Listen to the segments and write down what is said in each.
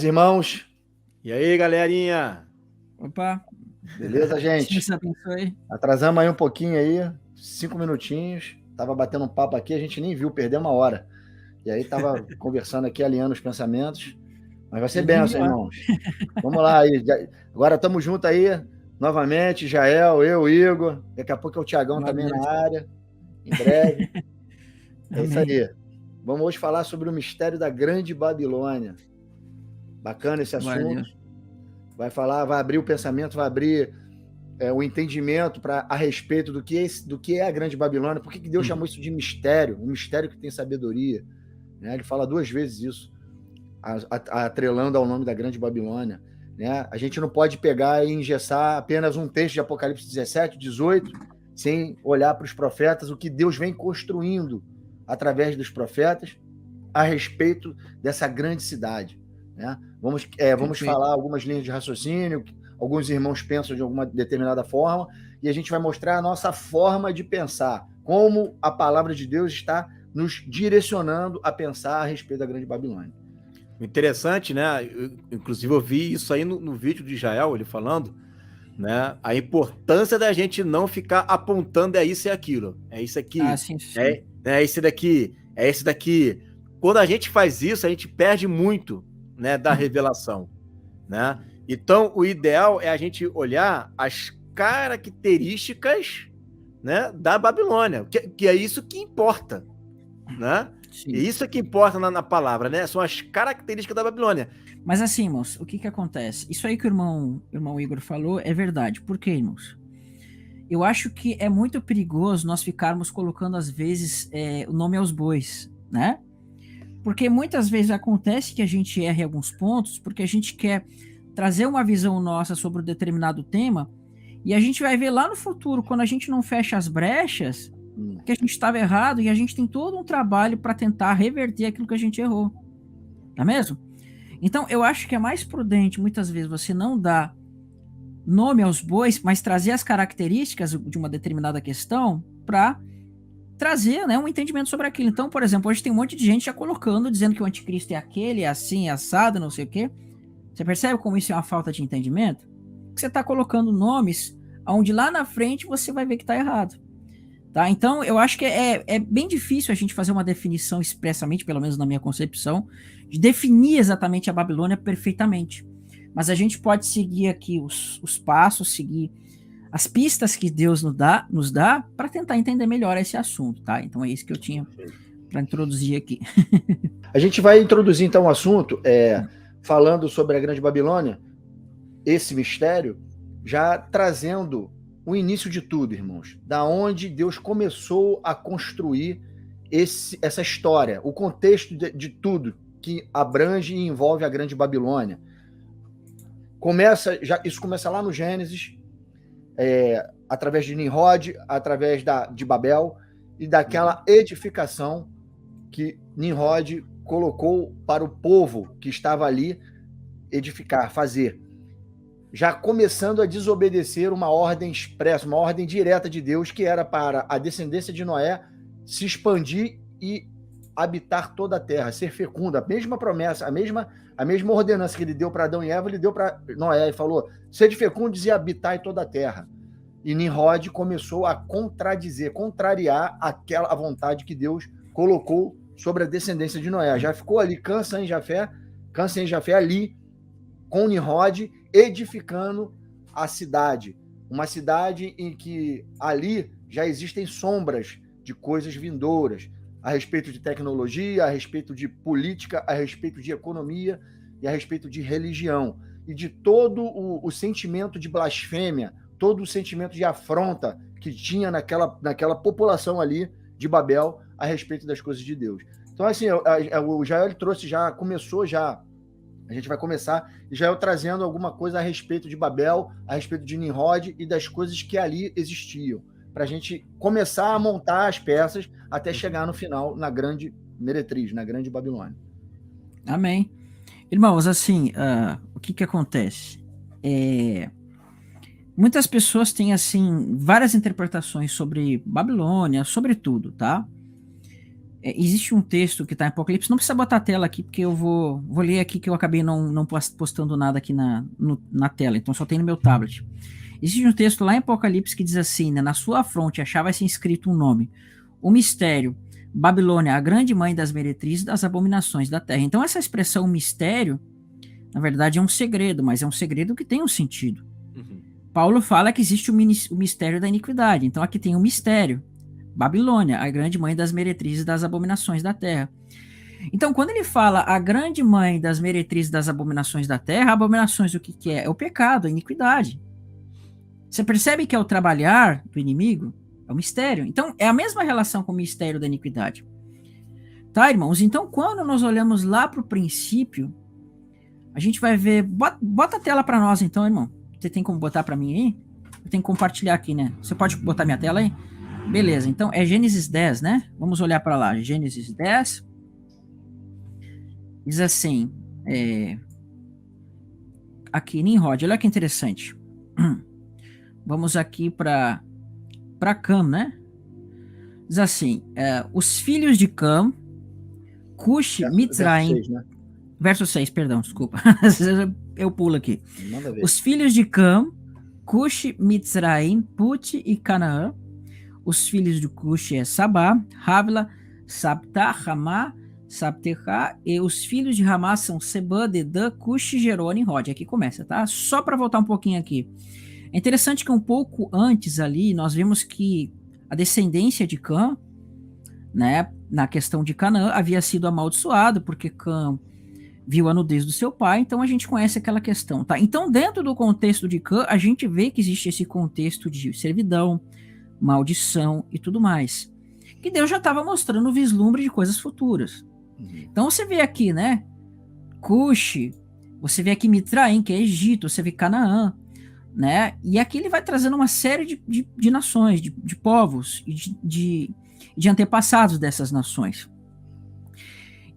irmãos. E aí, galerinha? Opa! Beleza, gente? Deus abençoe. Atrasamos aí um pouquinho aí, 5 minutinhos. Tava batendo um papo aqui, a gente nem viu, perdeu uma hora. E aí tava conversando aqui, alinhando os pensamentos. Mas vai ser benção, irmãos. Vamos lá aí. Agora estamos juntos aí, novamente, Jael, eu, Igor. Daqui a pouco é o Tiagão também na área. Em breve. É isso aí. Vamos hoje falar sobre o mistério da Grande Babilônia. Bacana esse assunto. Vai abrir o pensamento, vai abrir o entendimento a respeito do que é a Grande Babilônia. Por que Deus chamou isso de mistério? Um mistério que tem sabedoria. Né? Ele fala 2 vezes isso, atrelando ao nome da Grande Babilônia. Né? A gente não pode pegar e engessar apenas um texto de Apocalipse 17, 18, sem olhar para os profetas, o que Deus vem construindo através dos profetas a respeito dessa grande cidade. Né? Vamos falar algumas linhas de raciocínio, alguns irmãos pensam de alguma determinada forma, e a gente vai mostrar a nossa forma de pensar, como a palavra de Deus está nos direcionando a pensar a respeito da Grande Babilônia. Interessante, né? Inclusive eu vi isso aí no vídeo de Jael, ele falando, né? A importância da gente não ficar apontando isso e aquilo. É isso aqui, sim. É esse daqui, é esse daqui. Quando a gente faz isso, a gente perde muito, né, da revelação, né? Então, o ideal é a gente olhar as características, né, da Babilônia, que é isso que importa, né? Sim. É isso que importa na palavra, né? São as características da Babilônia. Mas assim, irmãos, o que acontece? Isso aí que o irmão Igor falou é verdade. Por quê, irmãos? Eu acho que é muito perigoso nós ficarmos colocando, às vezes, o nome aos bois, né? Porque muitas vezes acontece que a gente erra em alguns pontos, porque a gente quer trazer uma visão nossa sobre um determinado tema, e a gente vai ver lá no futuro, quando a gente não fecha as brechas, que a gente estava errado, e a gente tem todo um trabalho para tentar reverter aquilo que a gente errou. Não é mesmo? Então, eu acho que é mais prudente, muitas vezes, você não dar nome aos bois, mas trazer as características de uma determinada questão para trazer, né, um entendimento sobre aquilo. Então, por exemplo, hoje tem um monte de gente já colocando, dizendo que o anticristo é aquele, é assim, é assado, não sei o quê. Você percebe como isso é uma falta de entendimento? Você está colocando nomes onde lá na frente você vai ver que está errado. Tá? Então, eu acho que é bem difícil a gente fazer uma definição expressamente, pelo menos na minha concepção, de definir exatamente a Babilônia perfeitamente. Mas a gente pode seguir aqui os passos, seguir as pistas que Deus nos dá para tentar entender melhor esse assunto, tá? Então é isso que eu tinha para introduzir aqui. A gente vai introduzir então o assunto, falando sobre a Grande Babilônia, esse mistério, já trazendo o início de tudo, irmãos, da onde Deus começou a construir essa história, o contexto de tudo que abrange e envolve a Grande Babilônia. Isso começa lá no Gênesis, através de Nimrod, através de Babel, e daquela edificação que Nimrod colocou para o povo que estava ali edificar, fazer. Já começando a desobedecer uma ordem expressa, uma ordem direta de Deus, que era para a descendência de Noé se expandir e habitar toda a terra, ser fecunda. A mesma promessa, a mesma ordenança que ele deu para Adão e Eva, ele deu para Noé e falou: sede fecundos e habitai toda a terra. E Nimrod começou a contrariar a vontade que Deus colocou sobre a descendência de Noé. Já ficou ali Cã, Sem e Jafé ali com Nimrod edificando a cidade. Uma cidade em que ali já existem sombras de coisas vindouras, a respeito de tecnologia, a respeito de política, a respeito de economia e a respeito de religião. E de todo o sentimento de blasfêmia, todo o sentimento de afronta que tinha naquela população ali de Babel a respeito das coisas de Deus. Então, assim, o Jael trouxe, a gente vai começar, Jael trazendo alguma coisa a respeito de Babel, a respeito de Nimrod e das coisas que ali existiam, para a gente começar a montar as peças até chegar no final, na grande meretriz, na Grande Babilônia. Amém. Irmãos, assim, o que acontece? Muitas pessoas têm, assim, várias interpretações sobre Babilônia, sobre tudo, tá? existe um texto que está em Apocalipse, não precisa botar a tela aqui, porque eu vou ler aqui, que eu acabei não postando nada aqui na tela, então só tem no meu tablet. Existe um texto lá em Apocalipse que diz assim, né, na sua fronte achava-se inscrito um nome, o mistério, Babilônia, a grande mãe das meretrizes das abominações da terra. Então essa expressão mistério, na verdade é um segredo, mas é um segredo que tem um sentido. Uhum. Paulo fala que existe o mistério da iniquidade, então aqui tem um mistério, Babilônia, a grande mãe das meretrizes das abominações da terra. Então, quando ele fala a grande mãe das meretrizes das abominações da terra, abominações o que é? É o pecado, a iniquidade. Você percebe que é o trabalhar do inimigo? É o mistério. Então, é a mesma relação com o mistério da iniquidade. Tá, irmãos? Então, quando nós olhamos lá para o princípio, a gente vai ver... Bota a tela para nós, então, irmão. Você tem como botar para mim aí? Eu tenho que compartilhar aqui, né? Você pode botar minha tela aí? Beleza, então é Gênesis 10, né? Vamos olhar para lá. Gênesis 10. Diz assim... Aqui, Nimrod, olha que interessante. Vamos aqui para Cam, né? Diz assim, os filhos de Cam, Cush, Mitzraim... Verso 6, né? Verso 6, perdão, desculpa. Eu pulo aqui. Manda ver. Os filhos de Cam, Cush, Mitzraim, Put e Canaã. Os filhos de Cush é Sabá, Havila, Sabta, Ramá, Sabteca, e os filhos de Ramá são Sebã, Dedã, Cush, Gerô, Nimrod. Aqui começa, tá? Só para voltar um pouquinho aqui. É interessante que um pouco antes ali, nós vimos que a descendência de Cã, né, na questão de Canaã, havia sido amaldiçoado, porque Cã viu a nudez do seu pai, então a gente conhece aquela questão, tá? Então, dentro do contexto de Cã, a gente vê que existe esse contexto de servidão, maldição e tudo mais. Que Deus já estava mostrando o vislumbre de coisas futuras. Então você vê aqui, né? Cush, você vê aqui Mitraim, que é Egito, você vê Canaã, né? E aqui ele vai trazendo uma série de nações, de povos e de antepassados dessas nações.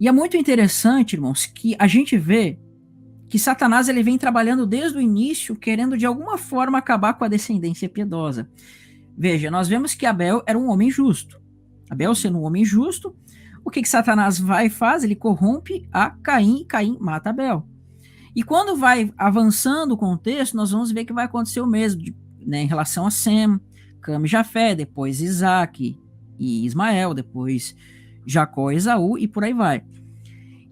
E é muito interessante, irmãos, que a gente vê que Satanás ele vem trabalhando desde o início, querendo de alguma forma acabar com a descendência piedosa. Veja, nós vemos que Abel era um homem justo. Abel sendo um homem justo, o que Satanás vai e faz? Ele corrompe a Caim e Caim mata Abel. E quando vai avançando o contexto, nós vamos ver que vai acontecer o mesmo, né, em relação a Sem, Cam e Jafé, depois Isaac e Ismael, depois Jacó e Esaú e por aí vai.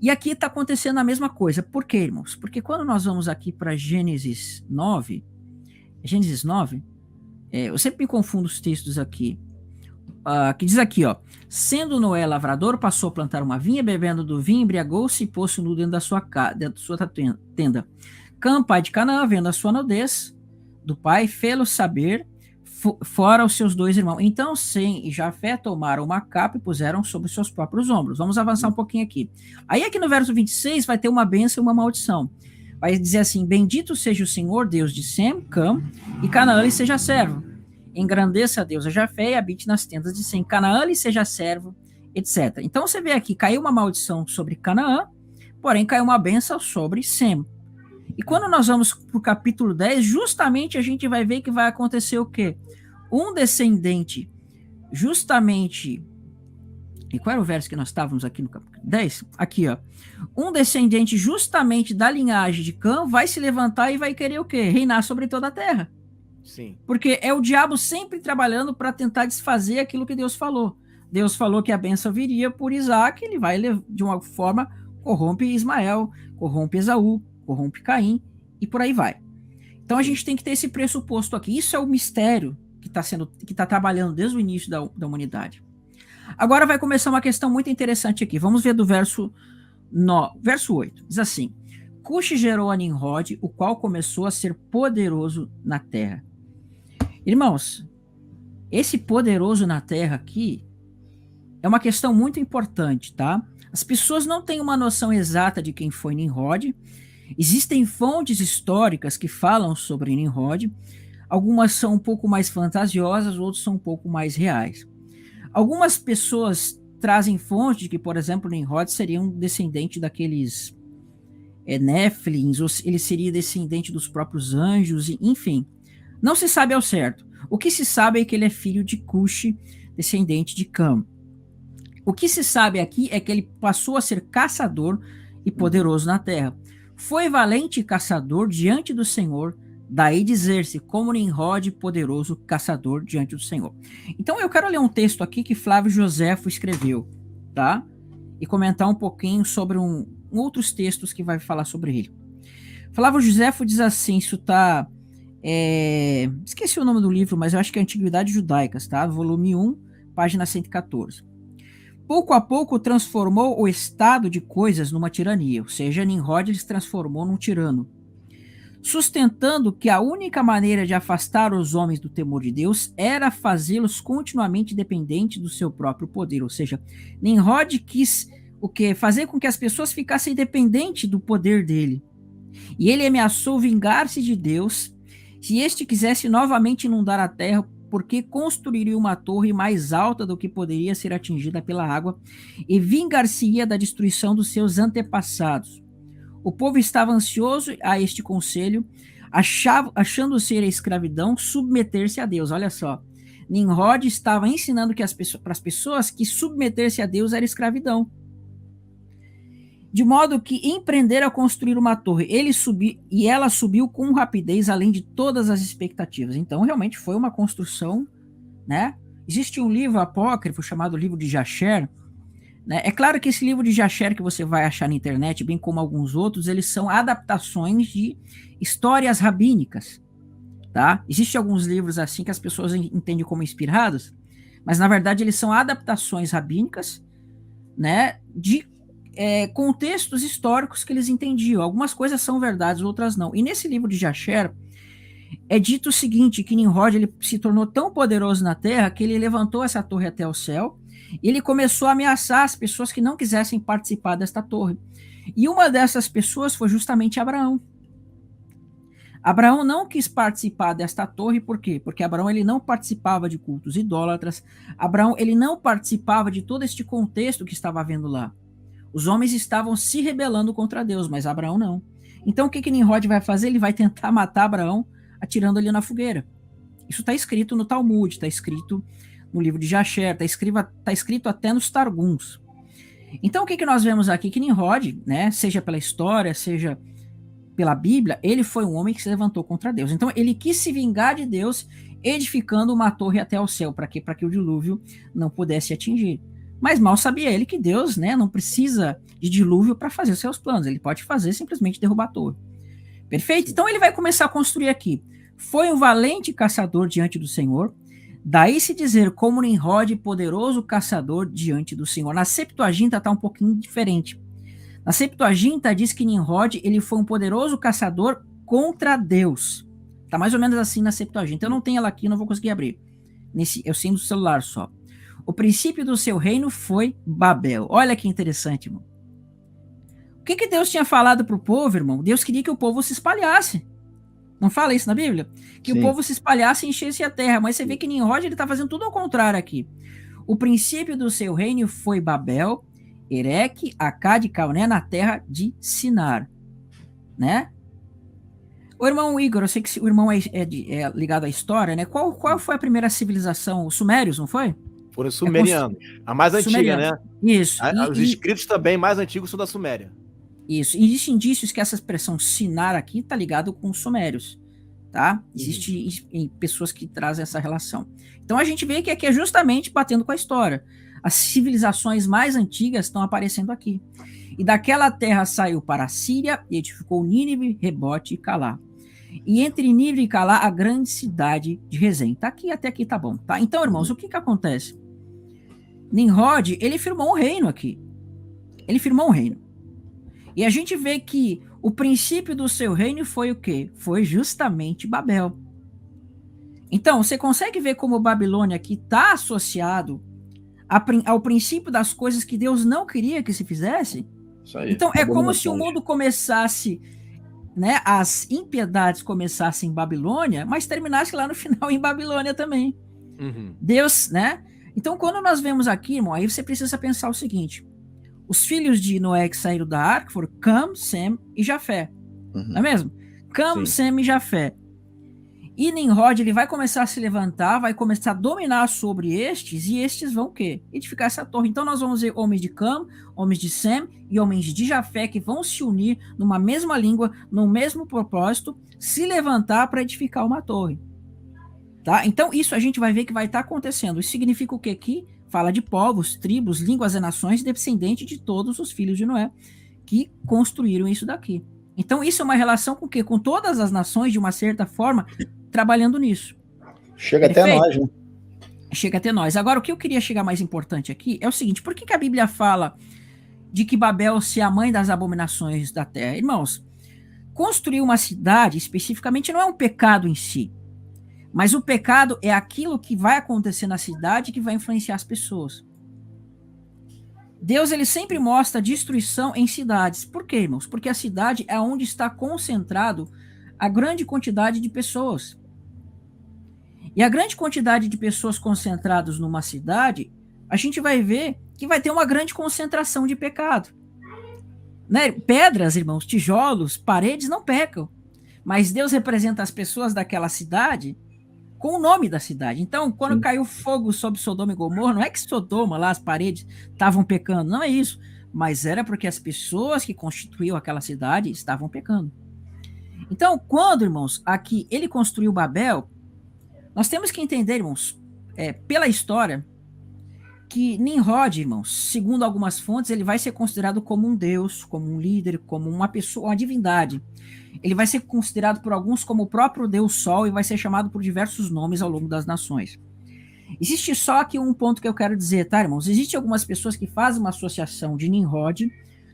E aqui está acontecendo a mesma coisa. Por quê, irmãos? Porque quando nós vamos aqui para Gênesis 9, eu sempre me confundo os textos aqui, que diz aqui, ó, sendo Noé lavrador, passou a plantar uma vinha, bebendo do vinho, embriagou-se e pôs-se nu dentro da sua tenda. Cã, pai de Canaã, vendo a sua nudez do pai, fê-lo saber, fora os seus dois irmãos. Então Sem e Jafé tomaram uma capa e puseram sobre seus próprios ombros. Vamos avançar um pouquinho aqui. Aí aqui no verso 26 vai ter uma bênção e uma maldição. Vai dizer assim, bendito seja o Senhor, Deus de Sem, Cam, e Canaã lhe seja servo. Engrandeça a Deus a Jafé e habite nas tendas de Sem. Canaã lhe seja servo, etc. Então você vê aqui, caiu uma maldição sobre Canaã, porém caiu uma bênção sobre Sem. E quando nós vamos para o capítulo 10, justamente a gente vai ver que vai acontecer o quê? Um descendente, justamente... E qual era o verso que nós estávamos aqui no capítulo 10? Aqui, ó. Um descendente justamente da linhagem de Cã vai se levantar e vai querer o quê? Reinar sobre toda a terra. Sim. Porque é o diabo sempre trabalhando para tentar desfazer aquilo que Deus falou. Deus falou que a bênção viria por Isaac, ele vai, de uma forma, corrompe Ismael, corrompe Esaú, corrompe Caim, e por aí vai. Então a gente tem que ter esse pressuposto aqui. Isso é o mistério que está trabalhando desde o início da humanidade. Agora vai começar uma questão muito interessante aqui. Vamos ver do verso 8. Diz assim, Cush gerou a Nimrod, o qual começou a ser poderoso na terra. Irmãos, esse poderoso na terra aqui é uma questão muito importante, tá? As pessoas não têm uma noção exata de quem foi Nimrod. Existem fontes históricas que falam sobre Nimrod. Algumas são um pouco mais fantasiosas, outras são um pouco mais reais. Algumas pessoas trazem fontes de que, por exemplo, Nimrod seria um descendente daqueles Néfilins, ou ele seria descendente dos próprios anjos, enfim. Não se sabe ao certo. O que se sabe é que ele é filho de Cush, descendente de Cam. O que se sabe aqui é que ele passou a ser caçador e poderoso na terra. Foi valente caçador diante do Senhor, daí dizer-se como Nimrod, poderoso caçador diante do Senhor. Então eu quero ler um texto aqui que Flávio Joséfo escreveu, tá? E comentar um pouquinho sobre outros textos que vai falar sobre ele. Flávio Joséfo diz assim, isso tá... esqueci o nome do livro, mas eu acho que é Antiguidades Judaicas, tá? Volume 1, página 114. Pouco a pouco transformou o estado de coisas numa tirania, ou seja, Nimrod se transformou num tirano, sustentando que a única maneira de afastar os homens do temor de Deus era fazê-los continuamente dependentes do seu próprio poder, ou seja, Nimrod quis o quê? Fazer com que as pessoas ficassem dependentes do poder dele. E ele ameaçou vingar-se de Deus se este quisesse novamente inundar a terra, porque construiria uma torre mais alta do que poderia ser atingida pela água e vingar-se-ia da destruição dos seus antepassados. O povo estava ansioso a este conselho, achando ser a escravidão submeter-se a Deus. Olha só, Nimrod estava ensinando para as pessoas que submeter-se a Deus era escravidão. De modo que empreenderam a construir uma torre. Ela subiu com rapidez, além de todas as expectativas. Então, realmente foi uma construção, né? Existe um livro apócrifo chamado Livro de Jasher, né? É claro que esse livro de Jasher que você vai achar na internet, bem como alguns outros, eles são adaptações de histórias rabínicas, tá? Existem alguns livros assim que as pessoas entendem como inspirados, mas na verdade eles são adaptações rabínicas, né? De contextos históricos que eles entendiam. Algumas coisas são verdades, outras não. E nesse livro de Jasher é dito o seguinte, que Nimrod ele se tornou tão poderoso na terra que ele levantou essa torre até o céu e ele começou a ameaçar as pessoas que não quisessem participar desta torre. E uma dessas pessoas foi justamente Abraão. Abraão não quis participar desta torre, por quê? Porque Abraão ele não participava de cultos idólatras, Abraão ele não participava de todo este contexto que estava havendo lá. Os homens estavam se rebelando contra Deus, mas Abraão não. Então o que Nimrod vai fazer? Ele vai tentar matar Abraão atirando ele na fogueira. Isso está escrito no Talmud, está escrito no livro de Jasher, está escrito até nos Targums. Então o que nós vemos aqui? Que Nimrod, né, seja pela história, seja pela Bíblia, ele foi um homem que se levantou contra Deus. Então ele quis se vingar de Deus edificando uma torre até o céu. Para quê? Para que o dilúvio não pudesse atingir. Mas mal sabia ele que Deus, né, não precisa de dilúvio para fazer os seus planos. Ele pode fazer simplesmente derrubar a torre. Perfeito? Então ele vai começar a construir aqui. Foi um valente caçador diante do Senhor. Daí se dizer como Nimrod, poderoso caçador diante do Senhor. Na Septuaginta está um pouquinho diferente. Na Septuaginta diz que Nimrod ele foi um poderoso caçador contra Deus. Está mais ou menos assim na Septuaginta. Eu não tenho ela aqui, não vou conseguir abrir. Eu sei no celular só. O princípio do seu reino foi Babel. Olha que interessante, irmão. O que Deus tinha falado para o povo, irmão? Deus queria que o povo se espalhasse. Não fala isso na Bíblia? Que Sim. O povo se espalhasse e enchesse a terra. Mas você vê que Nimrod está fazendo tudo ao contrário aqui. O princípio do seu reino foi Babel, Ereque, Acade e Calné, na terra de Sinar. Né? O irmão Igor, eu sei que o irmão é ligado à história, né? Qual foi a primeira civilização? Os Sumérios, não foi? Foram os sumerianos. A mais antiga, né? Isso. Os escritos também mais antigos são da Suméria. Isso. E existem indícios que essa expressão Sinar aqui está ligado com os sumérios, tá? Existem pessoas que trazem essa relação. Então a gente vê que aqui é justamente batendo com a história. As civilizações mais antigas estão aparecendo aqui. E daquela terra saiu para a Síria e edificou Nínive, Rebote e Calá. E entre Nínive e Calá, a grande cidade de Rezém. Tá aqui, até aqui tá bom, tá? Então, irmãos, o que acontece? Nimrod, ele firmou um reino aqui. Ele firmou um reino. E a gente vê que o princípio do seu reino foi o quê? Foi justamente Babel. Então, você consegue ver como Babilônia aqui está associado ao princípio das coisas que Deus não queria que se fizesse? Isso aí, então, é como se o mundo começasse, né, as impiedades começassem em Babilônia, mas terminasse lá no final em Babilônia também. Uhum. Deus, né? Então, quando nós vemos aqui, irmão, aí você precisa pensar o seguinte: os filhos de Noé que saíram da arca foram Cam, Sem e Jafé. Não é mesmo? Cam, Sem e Jafé. E Nimrod, ele vai começar a se levantar, vai começar a dominar sobre estes, e estes vão o quê? Edificar essa torre. Então nós vamos ver homens de Cam, homens de Sem e homens de Jafé que vão se unir numa mesma língua, no mesmo propósito, se levantar para edificar uma torre. Tá? Então isso a gente vai ver que vai estar acontecendo. Isso significa o quê? Que fala de povos, tribos, línguas e nações, descendentes de todos os filhos de Noé que construíram isso daqui. Então isso é uma relação com o quê? Com todas as nações, de uma certa forma, trabalhando nisso. Chega Perfeito? Até nós, né? Chega até nós. Agora, o que eu queria chegar mais importante aqui é o seguinte: por que a Bíblia fala de que Babel se é a mãe das abominações da terra? Irmãos, construir uma cidade, especificamente, não é um pecado em si, mas o pecado é aquilo que vai acontecer na cidade que vai influenciar as pessoas. Deus, ele sempre mostra destruição em cidades. Por quê, irmãos? Porque a cidade é onde está concentrado a grande quantidade de pessoas. E a grande quantidade de pessoas concentradas numa cidade, a gente vai ver que vai ter uma grande concentração de pecado. Né? Pedras, irmãos, tijolos, paredes não pecam. Mas Deus representa as pessoas daquela cidade com o nome da cidade. Então, quando caiu fogo sobre Sodoma e Gomorra, não é que Sodoma, lá as paredes, estavam pecando, não é isso. Mas era porque as pessoas que constituíam aquela cidade estavam pecando. Então, quando, irmãos, aqui ele construiu Babel, nós temos que entender, irmãos, pela história, que Nimrod, irmãos, segundo algumas fontes, ele vai ser considerado como um deus, como um líder, como uma pessoa, uma divindade. Ele vai ser considerado por alguns como o próprio Deus Sol e vai ser chamado por diversos nomes ao longo das nações. Existe só aqui um ponto que eu quero dizer, tá, irmãos? Existem algumas pessoas que fazem uma associação de Nimrod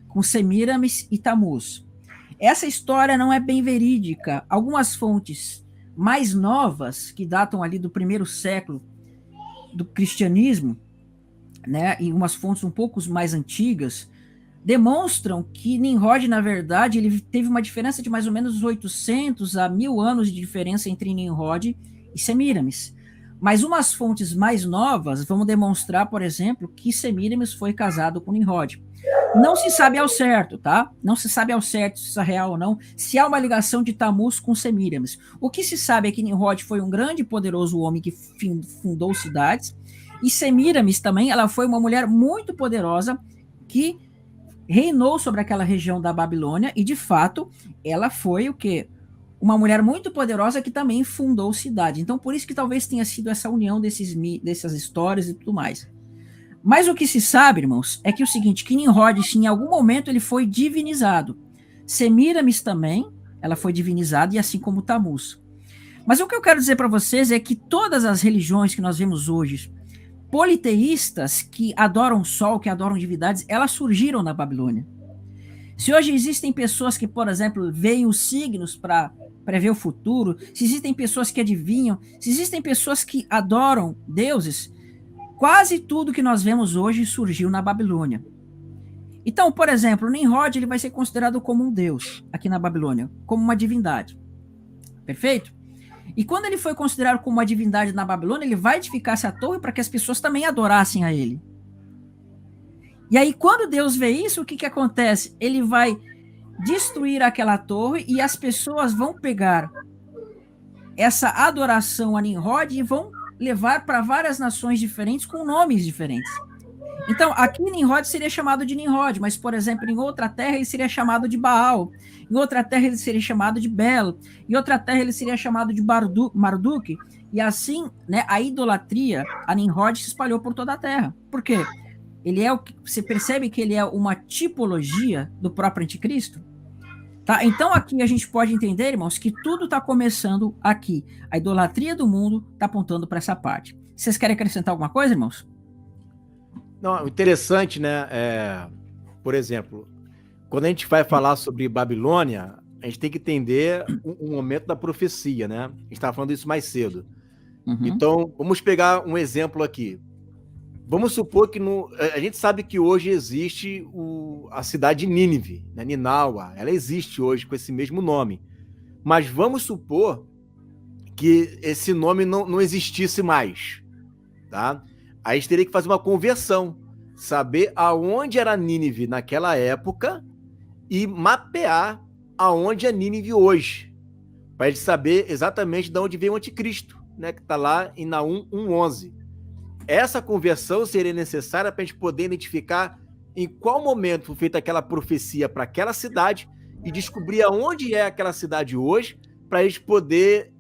com Semiramis e Tamuz. Essa história não é bem verídica. Algumas fontes mais novas, que datam ali do 1º século do cristianismo, né, e umas fontes um pouco mais antigas, demonstram que Nimrod, na verdade, ele teve uma diferença de mais ou menos 800 a 1000 anos de diferença entre Nimrod e Semiramis. Mas umas fontes mais novas vão demonstrar, por exemplo, que Semiramis foi casado com Nimrod. Não se sabe ao certo, tá? Não se sabe ao certo se isso é real ou não, se há uma ligação de Tamuz com Semiramis. O que se sabe é que Nimrod foi um grande e poderoso homem que fundou cidades, e Semiramis também, ela foi uma mulher muito poderosa que reinou sobre aquela região da Babilônia, e de fato, ela foi o quê? Uma mulher muito poderosa que também fundou cidade. Então, por isso que talvez tenha sido essa união dessas histórias e tudo mais. Mas o que se sabe, irmãos, é que o seguinte, que Nimrod, sim, em algum momento ele foi divinizado. Semiramis também, ela foi divinizada, e assim como Tamuz. Mas o que eu quero dizer para vocês é que todas as religiões que nós vemos hoje, politeístas, que adoram o sol, que adoram divindades, elas surgiram na Babilônia. Se hoje existem pessoas que, por exemplo, veem os signos para prever o futuro, se existem pessoas que adivinham, se existem pessoas que adoram deuses, quase tudo que nós vemos hoje surgiu na Babilônia. Então, por exemplo, Nimrod, ele vai ser considerado como um deus aqui na Babilônia, como uma divindade. Perfeito? E quando ele foi considerado como uma divindade na Babilônia, ele vai edificar essa torre para que as pessoas também adorassem a ele. E aí, quando Deus vê isso, o que acontece? Ele vai destruir aquela torre e as pessoas vão pegar essa adoração a Nimrod e vão levar para várias nações diferentes com nomes diferentes. Então, aqui Nimrod seria chamado de Nimrod, mas, por exemplo, em outra terra ele seria chamado de Baal, em outra terra ele seria chamado de Bel, em outra terra ele seria chamado de Marduk, e assim, né, a idolatria, a Nimrod se espalhou por toda a terra. Por quê? Ele é você percebe que ele é uma tipologia do próprio anticristo? Tá? Então aqui a gente pode entender, irmãos, que tudo está começando aqui. A idolatria do mundo está apontando para essa parte. Vocês querem acrescentar alguma coisa, irmãos? Não, interessante, né? Por exemplo, quando a gente vai falar sobre Babilônia, a gente tem que entender um momento da profecia, né? A gente estava falando isso mais cedo. Uhum. Então, vamos pegar um exemplo aqui. Vamos supor que a gente sabe que hoje existe a cidade de Nínive, né? Ninawa, ela existe hoje com esse mesmo nome. Mas vamos supor que esse nome não existisse mais, tá? Aí a gente teria que fazer uma conversão, saber aonde era Nínive naquela época e mapear aonde é Nínive hoje. para a gente saber exatamente de onde veio o anticristo, né, que está lá em Naum 1:11. Essa conversão seria necessária para a gente poder identificar em qual momento foi feita aquela profecia para aquela cidade e descobrir aonde é aquela cidade hoje, para a gente poder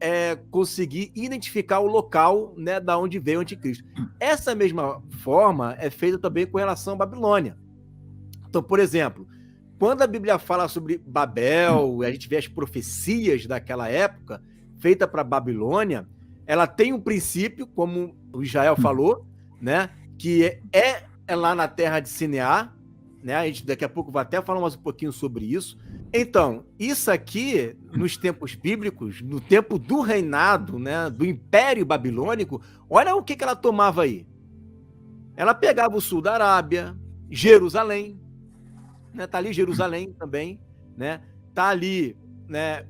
conseguir identificar o local, né, da onde veio o anticristo. Essa mesma forma é feita também com relação à Babilônia. Então, por exemplo, quando a Bíblia fala sobre Babel, a gente vê as profecias daquela época, feita para Babilônia, ela tem um princípio, como o Israel falou, né, que é lá na terra de Sinear, né, a gente daqui a pouco vai até falar mais um pouquinho sobre isso. Então, isso aqui, nos tempos bíblicos, no tempo do reinado, né, do Império Babilônico, olha o que ela tomava aí. Ela pegava o sul da Arábia, Jerusalém, né, tá ali Jerusalém também, né, tá ali, né,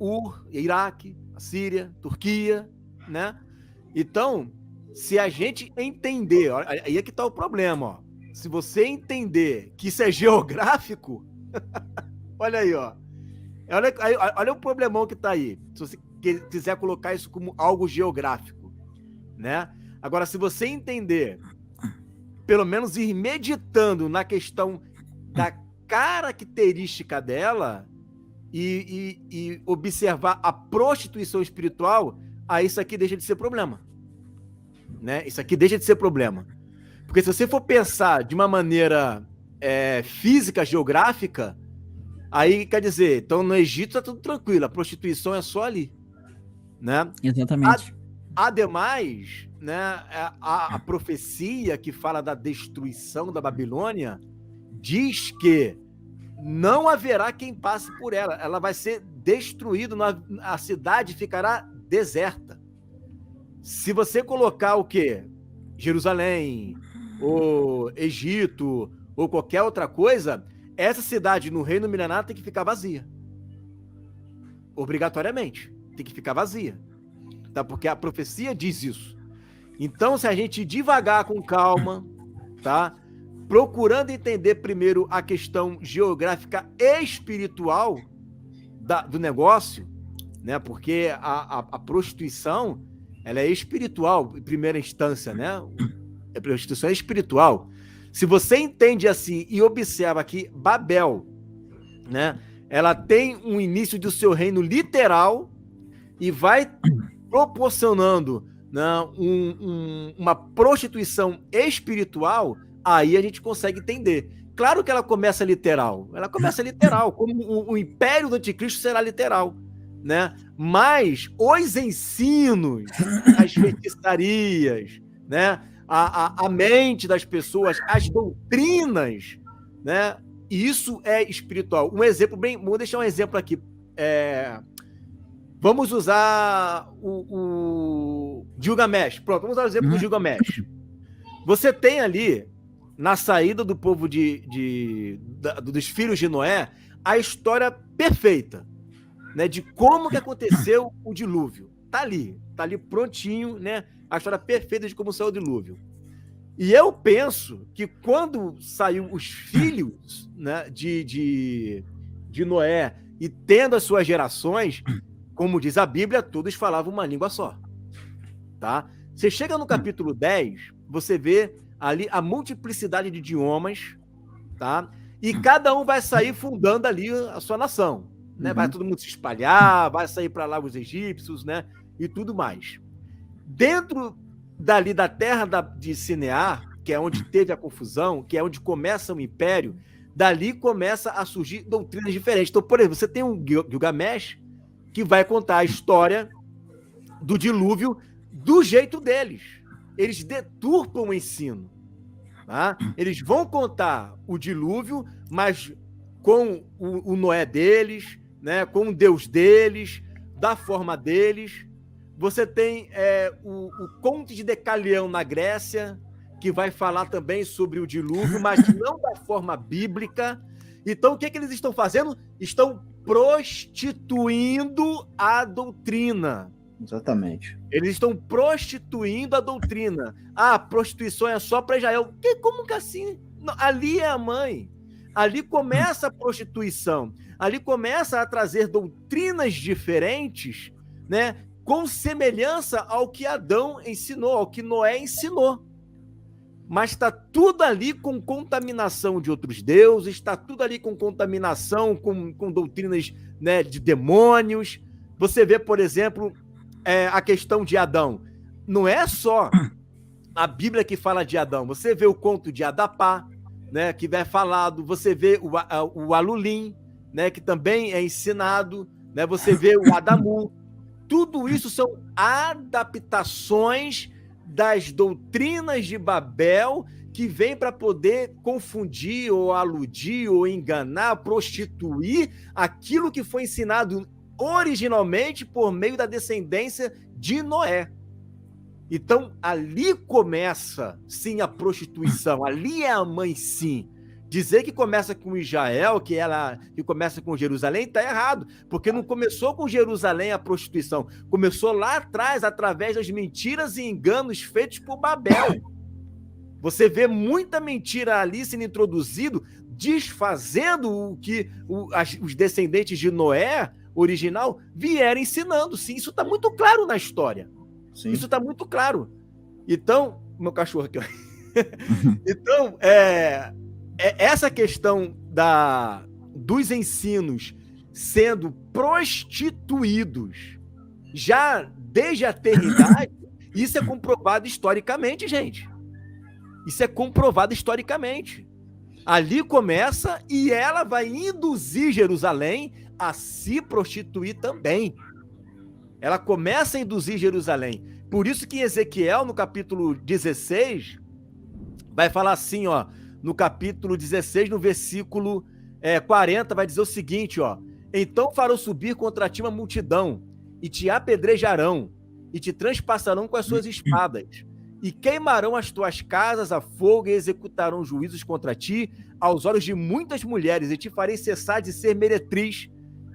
Iraque, a Síria, Turquia, né. Então, se a gente entender, aí é que tá o problema, ó. Se você entender que isso é geográfico, olha aí, ó. Olha o problemão que tá aí. Se você quiser colocar isso como algo geográfico, né? Agora, se você entender, pelo menos ir meditando na questão da característica dela e observar a prostituição espiritual, aí isso aqui deixa de ser problema, né? Isso aqui deixa de ser problema. Porque se você for pensar de uma maneira física, geográfica, aí quer dizer, então no Egito tá tudo tranquilo, a prostituição é só ali, né? Exatamente. Ademais, né, a profecia que fala da destruição da Babilônia diz que não haverá quem passe por ela, ela vai ser destruída, a cidade ficará deserta. Se você colocar o quê? Jerusalém, ou Egito, ou qualquer outra coisa, essa cidade no reino milenar tem que ficar vazia. Obrigatoriamente. Tem que ficar vazia. Tá? Porque a profecia diz isso. Então, se a gente devagar, com calma, tá? Procurando entender primeiro a questão geográfica e espiritual do negócio, né? Porque a prostituição, ela é espiritual, em primeira instância, né? A prostituição é espiritual. Se você entende assim e observa que Babel, né, ela tem um início do seu reino literal e vai proporcionando, né, uma prostituição espiritual, aí a gente consegue entender. Claro que ela começa literal, como o império do anticristo será literal, né? Mas os ensinos, as feitiçarias, né, a mente das pessoas, as doutrinas, né? Isso é espiritual. Um exemplo bem... Vou deixar um exemplo aqui. Vamos usar o Gilgamesh. Pronto, vamos usar o exemplo do Gilgamesh. Você tem ali, na saída do povo dos filhos de Noé, a história perfeita, né, de como que aconteceu o dilúvio. Tá ali prontinho, né? A história perfeita de como saiu o dilúvio. E eu penso que quando saiu os filhos, né, de Noé e tendo as suas gerações, como diz a Bíblia, todos falavam uma língua só. Tá? Você chega no capítulo 10, você vê ali a multiplicidade de idiomas, tá? E cada um vai sair fundando ali a sua nação. Né? Vai todo mundo se espalhar, vai sair para lá os egípcios, né? E tudo mais. Dentro dali da terra de Sinear, que é onde teve a confusão, que é onde começa o império, dali começa a surgir doutrinas diferentes. Então, por exemplo, você tem um Gilgamesh que vai contar a história do dilúvio do jeito deles. Eles deturpam o ensino. Tá? Eles vão contar o dilúvio, mas com o Noé deles, né? Com o Deus deles, da forma deles. Você tem o Conde de Decalião na Grécia, que vai falar também sobre o dilúvio, mas não da forma bíblica. Então, o que eles estão fazendo? Estão prostituindo a doutrina. Exatamente. Eles estão prostituindo a doutrina. A prostituição é só para Israel. Como que assim? Não, ali é a mãe. Ali começa a prostituição. Ali começa a trazer doutrinas diferentes né, com semelhança ao que Adão ensinou, ao que Noé ensinou. Mas está tudo ali com contaminação de outros deuses, está tudo ali com contaminação, com doutrinas, né, de demônios. Você vê, por exemplo, a questão de Adão. Não é só a Bíblia que fala de Adão. Você vê o conto de Adapá, né, que é falado. Você vê o Alulim, né, que também é ensinado. Né, você vê o Adamu. Tudo isso são adaptações das doutrinas de Babel que vêm para poder confundir ou aludir ou enganar, prostituir aquilo que foi ensinado originalmente por meio da descendência de Noé. Então, ali começa, sim, a prostituição. Ali é a mãe, sim. Dizer que começa com Israel, que começa com Jerusalém, está errado, porque não começou com Jerusalém a prostituição, começou lá atrás, através das mentiras e enganos feitos por Babel. Você vê muita mentira ali sendo introduzido, desfazendo o que os descendentes de Noé, original, vieram ensinando. Sim, isso está muito claro na história. Sim. Isso está muito claro. Então, meu cachorro aqui, ó. Então, essa questão dos ensinos sendo prostituídos já desde a eternidade, isso é comprovado historicamente, gente. Isso é comprovado historicamente. Ali começa e ela vai induzir Jerusalém a se prostituir também. Ela começa a induzir Jerusalém. Por isso que em Ezequiel, no capítulo 16, vai falar assim, ó, no capítulo 16, no versículo 40, vai dizer o seguinte, ó: então farão subir contra ti uma multidão, e te apedrejarão, e te transpassarão com as suas espadas, e queimarão as tuas casas a fogo, e executarão juízos contra ti, aos olhos de muitas mulheres, e te farei cessar de ser meretriz,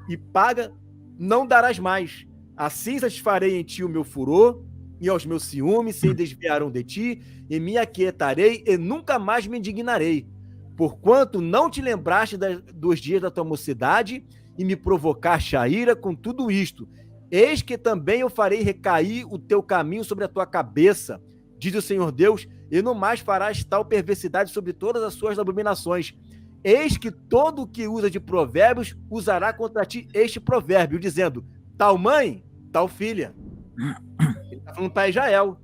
e paga não darás mais. Assim satisfarei em ti o meu furor, e aos meus ciúmes se desviarão de ti, e me aquietarei, e nunca mais me indignarei. Porquanto não te lembraste dos dias da tua mocidade, e me provocaste a ira com tudo isto. Eis que também eu farei recair o teu caminho sobre a tua cabeça, diz o Senhor Deus, e não mais farás tal perversidade sobre todas as suas abominações. Eis que todo o que usa de provérbios usará contra ti este provérbio, dizendo, tal mãe, tal filha. Ele está falando para Israel.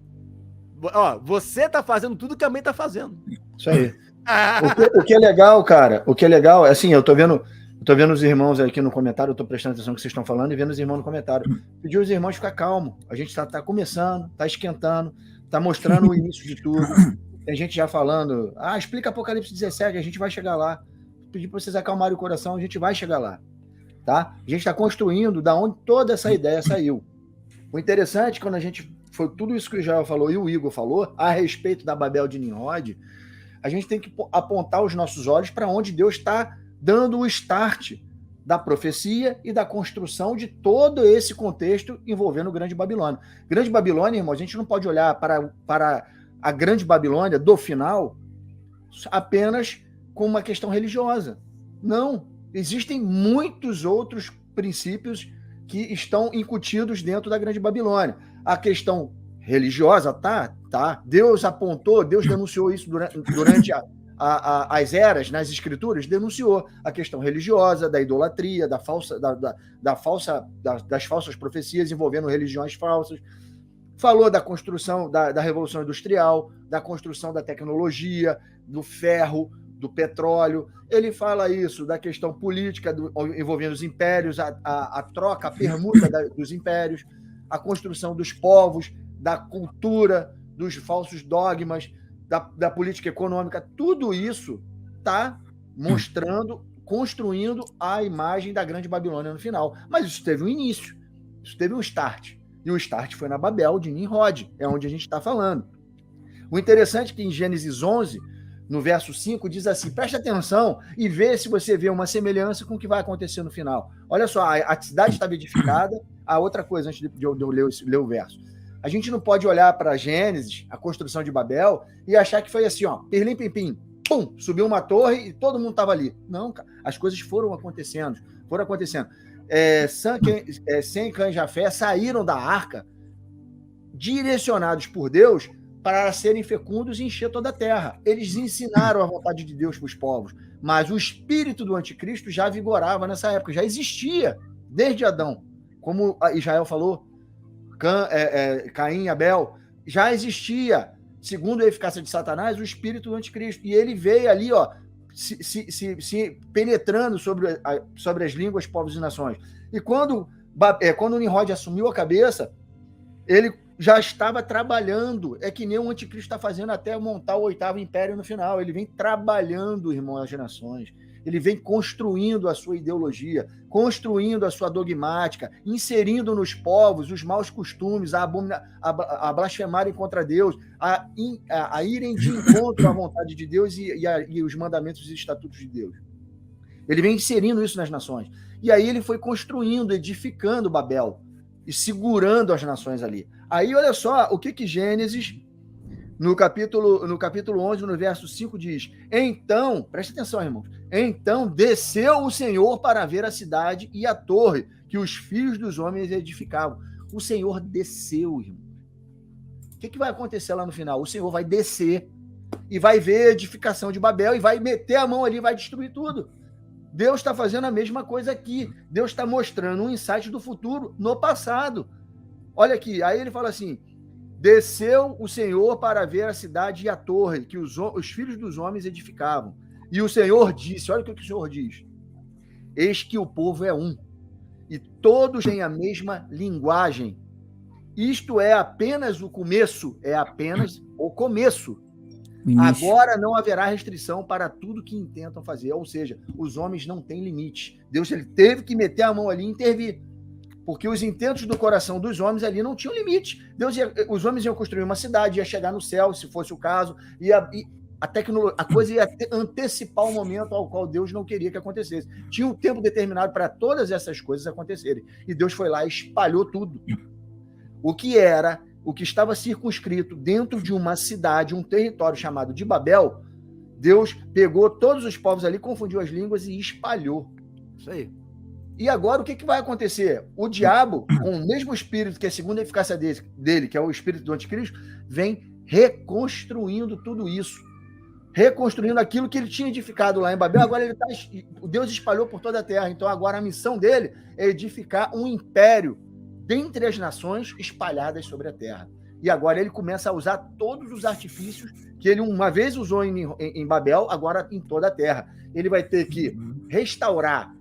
Ó, você está fazendo tudo que a mãe está fazendo. Isso aí. O que é legal, cara, o que é legal, assim, eu tô vendo os irmãos aqui no comentário, eu tô prestando atenção no que vocês estão falando e vendo os irmãos no comentário. Pedir os irmãos ficar calmos. A gente tá começando, tá esquentando, tá mostrando o início de tudo. Tem gente já falando, explica Apocalipse 17, a gente vai chegar lá. Pedir para vocês acalmarem o coração, a gente vai chegar lá. Tá? A gente está construindo da onde toda essa ideia saiu. O interessante, quando a gente foi tudo isso que o Israel falou e o Igor falou a respeito da Babel de Nimrod, a gente tem que apontar os nossos olhos para onde Deus está dando o start da profecia e da construção de todo esse contexto envolvendo o Grande Babilônia. Grande Babilônia, irmão, a gente não pode olhar para a Grande Babilônia do final apenas como uma questão religiosa. Não. Existem muitos outros princípios que estão incutidos dentro da Grande Babilônia. A questão religiosa, tá. Deus apontou, Deus denunciou isso durante as eras, nas escrituras, denunciou a questão religiosa, da idolatria, das falsas profecias envolvendo religiões falsas. Falou da construção da Revolução Industrial, da construção da tecnologia, do ferro, do petróleo. Ele fala isso da questão política envolvendo os impérios, a troca, a permuta dos impérios, a construção dos povos, da cultura, dos falsos dogmas, da política econômica. Tudo isso está mostrando, construindo a imagem da Grande Babilônia no final. Mas isso teve um início, isso teve um start. E o start foi na Babel de Nimrod, é onde a gente está falando. O interessante é que em Gênesis 11, no verso 5, diz assim, presta atenção e vê se você vê uma semelhança com o que vai acontecer no final. Olha só, a cidade estava edificada. Outra coisa, antes de eu ler o verso. A gente não pode olhar para Gênesis, a construção de Babel, e achar que foi assim, ó, pirlim-pim-pim, pum, subiu uma torre e todo mundo estava ali. Não, cara, as coisas foram acontecendo. Sem cães Jafé saíram da arca direcionados por Deus para serem fecundos e encher toda a terra. Eles ensinaram a vontade de Deus para os povos, mas o espírito do anticristo já vigorava nessa época, já existia desde Adão. Como Israel falou, Caim e Abel, já existia, segundo a eficácia de Satanás, o espírito do anticristo. E ele veio ali, se penetrando sobre as línguas, povos e nações. E quando Nimrod assumiu a cabeça, ele já estava trabalhando, é que nem o anticristo está fazendo até montar o 8º império no final. Ele vem trabalhando, irmão, as nações. Ele vem construindo a sua ideologia, construindo a sua dogmática, inserindo nos povos os maus costumes, a blasfemarem contra Deus, a irem de encontro à vontade de Deus e os mandamentos e estatutos de Deus. Ele vem inserindo isso nas nações. E aí ele foi construindo, edificando Babel e segurando as nações ali. Aí, olha só o que Gênesis, no capítulo 11, no verso 5, diz. Então, preste atenção, irmãos. Então desceu o Senhor para ver a cidade e a torre que os filhos dos homens edificavam. O Senhor desceu, irmão. O que vai acontecer lá no final? O Senhor vai descer e vai ver a edificação de Babel e vai meter a mão ali e vai destruir tudo. Deus está fazendo a mesma coisa aqui. Deus está mostrando um insight do futuro no passado. Olha aqui, aí ele fala assim, desceu o Senhor para ver a cidade e a torre que os filhos dos homens edificavam. E o Senhor disse, olha o que o Senhor diz, eis que o povo é um, e todos têm a mesma linguagem. Isto é apenas o começo, Agora não haverá restrição para tudo que intentam fazer, ou seja, os homens não têm limites. Deus ele teve que meter a mão ali e intervir. Porque os intentos do coração dos homens ali não tinham limite. Os homens iam construir uma cidade, ia chegar no céu, se fosse o caso, a coisa ia antecipar o momento ao qual Deus não queria que acontecesse. Tinha um tempo determinado para todas essas coisas acontecerem. E Deus foi lá e espalhou tudo. O que estava circunscrito dentro de uma cidade, um território chamado de Babel, Deus pegou todos os povos ali, confundiu as línguas e espalhou. Isso aí. E agora o que vai acontecer? O diabo, com o mesmo espírito que é a segunda eficácia dele, que é o espírito do anticristo, vem reconstruindo tudo isso. Reconstruindo aquilo que ele tinha edificado lá em Babel. Agora Deus espalhou por toda a terra. Então agora a missão dele é edificar um império dentre as nações espalhadas sobre a terra. E agora ele começa a usar todos os artifícios que ele uma vez usou em Babel, agora em toda a terra. Ele vai ter que restaurar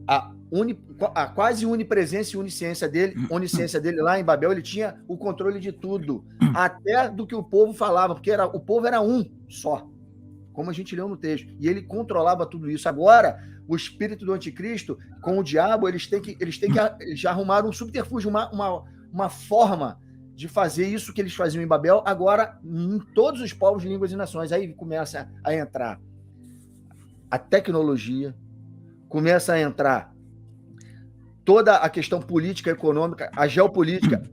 a quase onipresença e onisciência dele lá em Babel. Ele tinha o controle de tudo, até do que o povo falava, porque o povo era um só, como a gente leu no texto, e ele controlava tudo isso. Agora, o espírito do anticristo, com o diabo, eles têm que já arrumar um subterfúgio, uma forma de fazer isso que eles faziam em Babel, agora em todos os povos, línguas e nações. Aí começa a entrar a tecnologia, começa a entrar toda a questão política, econômica, a geopolítica,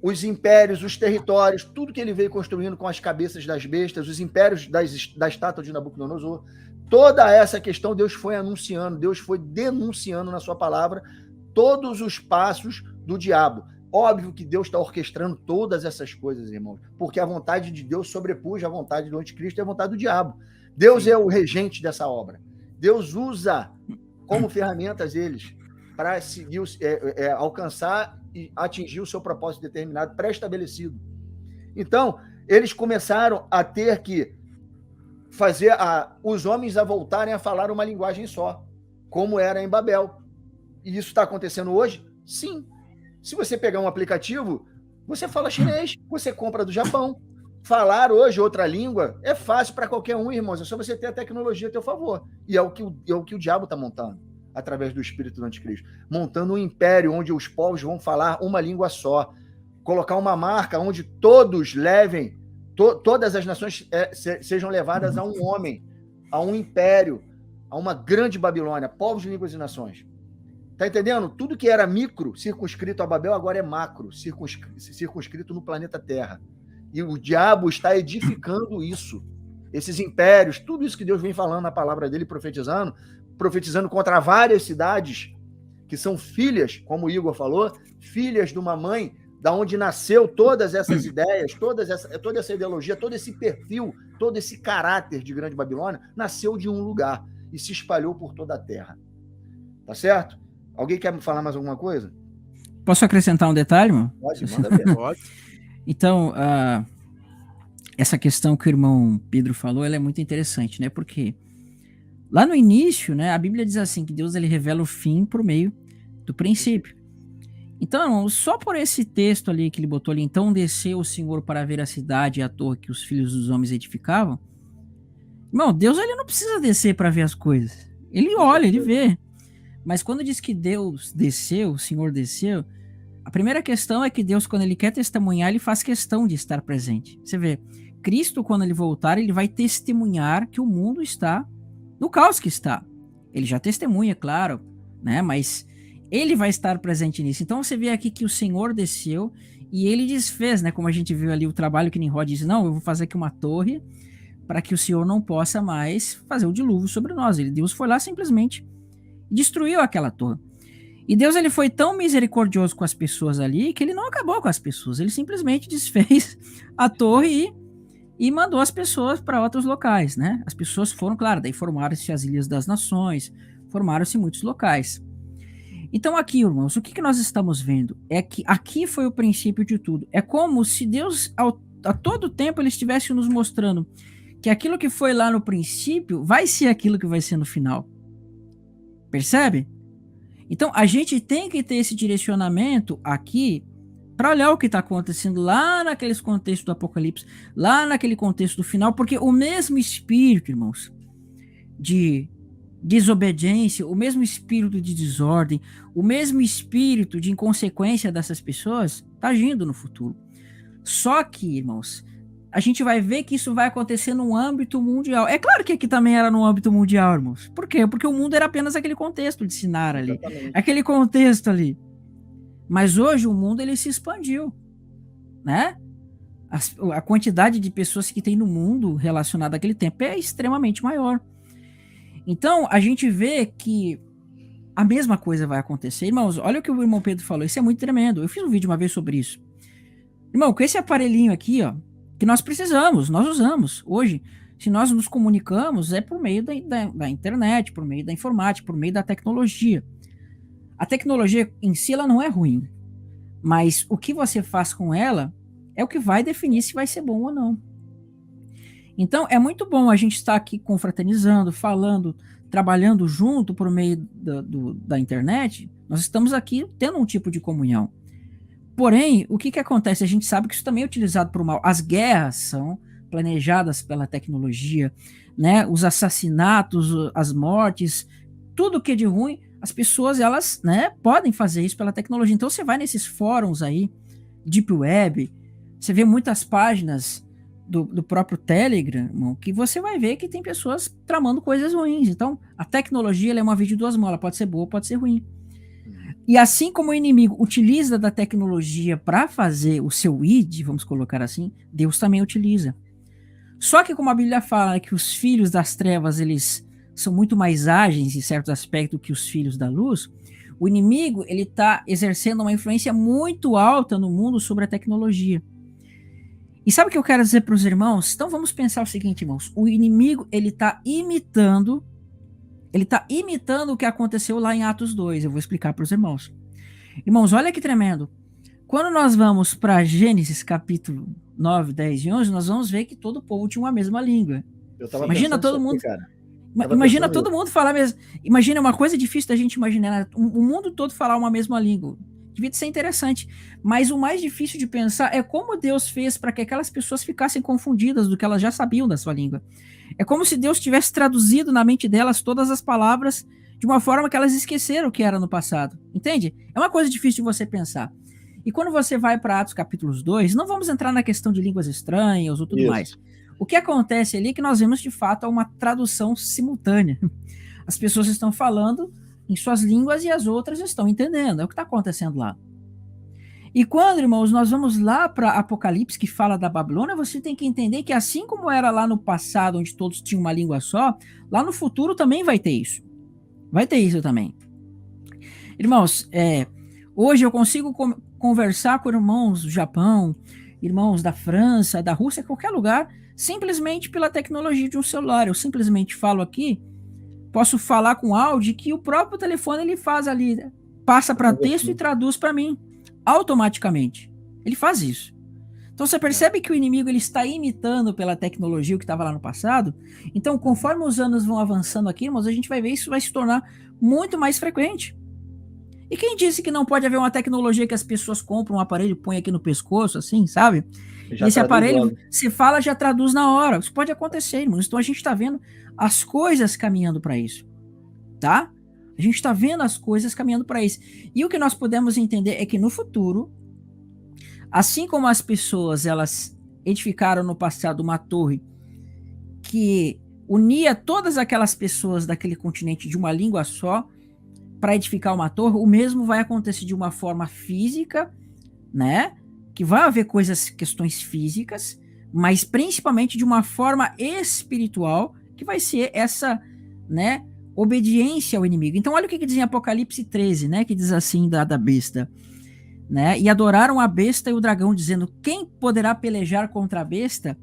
os impérios, os territórios, tudo que ele veio construindo com as cabeças das bestas, os impérios da estátua de Nabucodonosor, toda essa questão Deus foi anunciando, Deus foi denunciando na sua palavra todos os passos do diabo. Óbvio que Deus está orquestrando todas essas coisas, irmãos, porque a vontade de Deus sobrepuja a vontade do anticristo e a vontade do diabo. Deus é o regente dessa obra. Deus usa como ferramentas eles para seguir, alcançar e atingir o seu propósito determinado, pré-estabelecido. Então, eles começaram a ter que fazer os homens a voltarem a falar uma linguagem só, como era em Babel. E isso está acontecendo hoje? Sim. Se você pegar um aplicativo, você fala chinês, você compra do Japão. Falar hoje outra língua é fácil para qualquer um, irmãos. É só você ter a tecnologia a teu favor. E é o que o diabo está montando, através do espírito do anticristo. Montando um império onde os povos vão falar uma língua só. Colocar uma marca onde todos levem, todas as nações sejam levadas a um homem, a um império, a uma grande Babilônia, povos, línguas e nações. Tá entendendo? Tudo que era micro, circunscrito a Babel, agora é macro, circunscrito no planeta Terra. E o diabo está edificando isso. Esses impérios, tudo isso que Deus vem falando na palavra dele, profetizando contra várias cidades, que são filhas, como o Igor falou, filhas de uma mãe da onde nasceu todas essas ideias, toda essa ideologia, todo esse perfil, todo esse caráter de Grande Babilônia, nasceu de um lugar e se espalhou por toda a terra. Tá certo? Alguém quer me falar mais alguma coisa? Posso acrescentar um detalhe, mano? Pode, manda ver. Pode. Então, essa questão que o irmão Pedro falou, ela é muito interessante, né? Porque lá no início, né, a Bíblia diz assim, que Deus ele revela o fim por meio do princípio. Então, irmão, só por esse texto ali que ele botou ali, então desceu o Senhor para ver a cidade e a torre que os filhos dos homens edificavam. Irmão, Deus ele não precisa descer para ver as coisas. Ele olha, ele vê. Mas quando diz que Deus desceu, o Senhor desceu, a primeira questão é que Deus, quando ele quer testemunhar, ele faz questão de estar presente. Você vê, Cristo, quando ele voltar, ele vai testemunhar que o mundo está no caos que está. Ele já testemunha, claro, né? Mas ele vai estar presente nisso. Então você vê aqui que o Senhor desceu e ele desfez, né? Como a gente viu ali o trabalho que Nimrod disse, não, eu vou fazer aqui uma torre para que o Senhor não possa mais fazer o dilúvio sobre nós. Deus foi lá simplesmente e destruiu aquela torre. E Deus ele foi tão misericordioso com as pessoas ali que ele não acabou com as pessoas. Ele simplesmente desfez a torre e mandou as pessoas para outros locais, né? As pessoas foram, claro, daí formaram-se as Ilhas das Nações, formaram-se muitos locais. Então aqui, irmãos, o que nós estamos vendo é que aqui foi o princípio de tudo. É como se Deus, a todo tempo, ele estivesse nos mostrando que aquilo que foi lá no princípio vai ser aquilo que vai ser no final. Percebe? Então a gente tem que ter esse direcionamento aqui para olhar o que está acontecendo lá naqueles contextos do Apocalipse, lá naquele contexto do final, porque o mesmo espírito, irmãos, de desobediência, o mesmo espírito de desordem, o mesmo espírito de inconsequência dessas pessoas está agindo no futuro. Só que, irmãos, a gente vai ver que isso vai acontecer no âmbito mundial. É claro que aqui também era no âmbito mundial, irmãos. Por quê? Porque o mundo era apenas aquele contexto de Sinar ali. Exatamente. Aquele contexto ali. Mas hoje o mundo ele se expandiu, né? A quantidade de pessoas que tem no mundo relacionada àquele tempo é extremamente maior. Então, a gente vê que a mesma coisa vai acontecer. Irmãos, olha o que o irmão Pedro falou, isso é muito tremendo. Eu fiz um vídeo uma vez sobre isso. Irmão, com esse aparelhinho aqui, ó, que nós precisamos, nós usamos hoje, se nós nos comunicamos, é por meio da internet, por meio da informática, por meio da tecnologia. A tecnologia em si, ela não é ruim, mas o que você faz com ela é o que vai definir se vai ser bom ou não. Então, é muito bom a gente estar aqui confraternizando, falando, trabalhando junto por meio da internet. Nós estamos aqui tendo um tipo de comunhão. Porém, o que acontece? A gente sabe que isso também é utilizado para o mal. As guerras são planejadas pela tecnologia, né? Os assassinatos, as mortes, tudo que é de ruim, as pessoas, elas, né, podem fazer isso pela tecnologia. Então, você vai nesses fóruns aí, Deep Web, você vê muitas páginas do próprio Telegram, irmão, que você vai ver que tem pessoas tramando coisas ruins. Então, a tecnologia ela é uma via de duas mãos, ela pode ser boa, pode ser ruim. E assim como o inimigo utiliza da tecnologia para fazer o seu id, vamos colocar assim, Deus também utiliza. Só que como a Bíblia fala que os filhos das trevas, eles são muito mais ágeis em certos aspectos que os filhos da luz, o inimigo ele está exercendo uma influência muito alta no mundo sobre a tecnologia. E sabe o que eu quero dizer para os irmãos? Então vamos pensar o seguinte, irmãos. O inimigo, ele está imitando o que aconteceu lá em Atos 2. Eu vou explicar para os irmãos. Irmãos, olha que tremendo. Quando nós vamos para Gênesis capítulo 9, 10 e 11, nós vamos ver que todo o povo tinha uma mesma língua. Imagina todo mundo... Imagina todo mundo falar mesmo. Imagina uma coisa difícil da gente imaginar. O mundo todo falar uma mesma língua. Devia ser interessante. Mas o mais difícil de pensar é como Deus fez para que aquelas pessoas ficassem confundidas do que elas já sabiam da sua língua. É como se Deus tivesse traduzido na mente delas todas as palavras de uma forma que elas esqueceram o que era no passado. Entende? É uma coisa difícil de você pensar. E quando você vai para Atos capítulos 2, não vamos entrar na questão de línguas estranhas ou tudo mais. O que acontece ali é que nós vemos de fato uma tradução simultânea. As pessoas estão falando em suas línguas e as outras estão entendendo. É o que está acontecendo lá. E quando, irmãos, nós vamos lá para Apocalipse, que fala da Babilônia, você tem que entender que assim como era lá no passado, onde todos tinham uma língua só, lá no futuro também vai ter isso. Vai ter isso também. Irmãos, hoje eu consigo conversar com irmãos do Japão, irmãos da França, da Rússia, qualquer lugar, simplesmente pela tecnologia de um celular. Eu simplesmente falo aqui, posso falar com áudio que o próprio telefone ele faz ali, passa para texto e traduz para mim automaticamente. Ele faz isso. Então você percebe que o inimigo ele está imitando pela tecnologia o que estava lá no passado. Então, conforme os anos vão avançando aqui, irmãos, a gente vai ver isso vai se tornar muito mais frequente. E quem disse que não pode haver uma tecnologia que as pessoas compram um aparelho e põem aqui no pescoço, assim, sabe? E esse aparelho, você fala, já traduz na hora. Isso pode acontecer, irmãos. Então a gente está vendo as coisas caminhando para isso, tá? A gente está vendo as coisas caminhando para isso. E o que nós podemos entender é que no futuro, assim como as pessoas elas edificaram no passado uma torre que unia todas aquelas pessoas daquele continente de uma língua só para edificar uma torre, o mesmo vai acontecer de uma forma física, né? Que vai haver questões físicas, mas principalmente de uma forma espiritual, que vai ser essa, né, obediência ao inimigo. Então olha o que diz em Apocalipse 13, né, que diz assim da besta, né? E adoraram a besta e o dragão, dizendo: quem poderá pelejar contra a besta?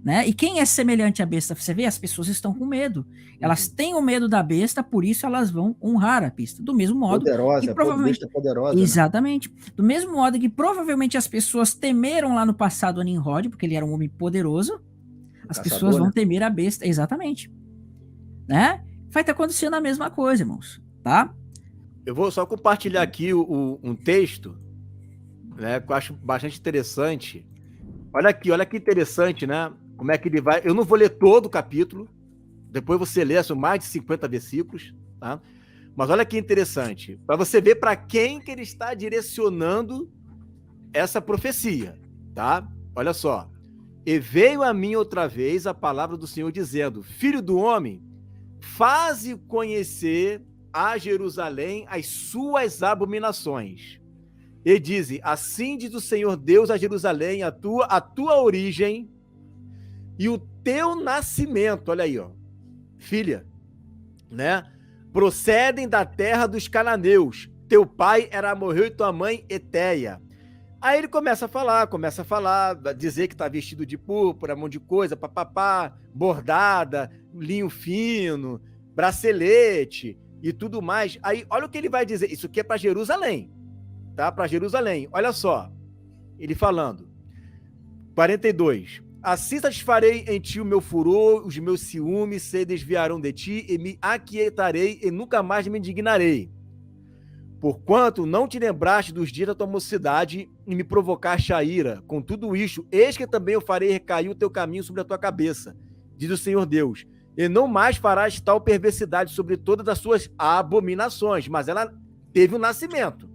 Né? E quem é semelhante à besta? Você vê, as pessoas estão com medo. Elas têm o medo da besta, por isso elas vão honrar a besta. Do mesmo modo poderosa, que provavelmente besta poderosa, exatamente. Né? Do mesmo modo que provavelmente as pessoas temeram lá no passado a Nimrod, porque ele era um homem poderoso. As pessoas vão temer a besta, exatamente. Né? Vai estar acontecendo a mesma coisa, irmãos, tá? Eu vou só compartilhar aqui um texto, né, que eu acho bastante interessante. Olha aqui, olha que interessante, né? Como é que ele vai... Eu não vou ler todo o capítulo, depois você lê, são mais de 50 versículos, tá? Mas olha que interessante, para você ver para quem que ele está direcionando essa profecia, tá? Olha só. E veio a mim outra vez a palavra do Senhor dizendo: filho do homem, faze conhecer a Jerusalém as suas abominações. E dizem: assim diz o Senhor Deus a Jerusalém, a tua origem e o teu nascimento, olha aí, ó, filha, né? Procedem da terra dos cananeus. Teu pai era amorreu e tua mãe Eteia. Aí ele começa a falar, dizer que tá vestido de púrpura, um monte de coisa, papapá, bordada, linho fino, bracelete e tudo mais. Aí olha o que ele vai dizer. Isso aqui é para Jerusalém. Tá? Para Jerusalém. Olha só. Ele falando. 42. Assim satisfarei em ti o meu furor, os meus ciúmes se desviarão de ti, e me aquietarei e nunca mais me indignarei. Porquanto não te lembraste dos dias da tua mocidade e me provocaste a ira. Com tudo isto, eis que também eu farei recair o teu caminho sobre a tua cabeça, diz o Senhor Deus. E não mais farás tal perversidade sobre todas as suas abominações. Mas ela teve um nascimento.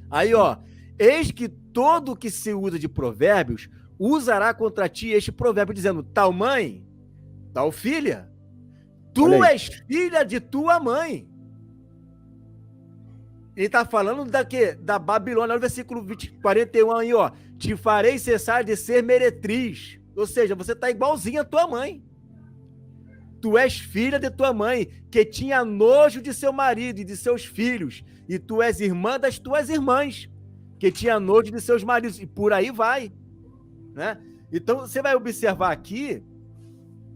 Aí, ó, eis que todo que se usa de provérbios usará contra ti este provérbio, dizendo: tal mãe, tal filha, tu és filha de tua mãe. Ele está falando da quê? Da Babilônia, no versículo 41 aí, ó. Te farei cessar de ser meretriz. Ou seja, você está igualzinho à tua mãe. Tu és filha de tua mãe, que tinha nojo de seu marido e de seus filhos. E tu és irmã das tuas irmãs, que tinha nojo de seus maridos. E por aí vai. Né? Então, você vai observar aqui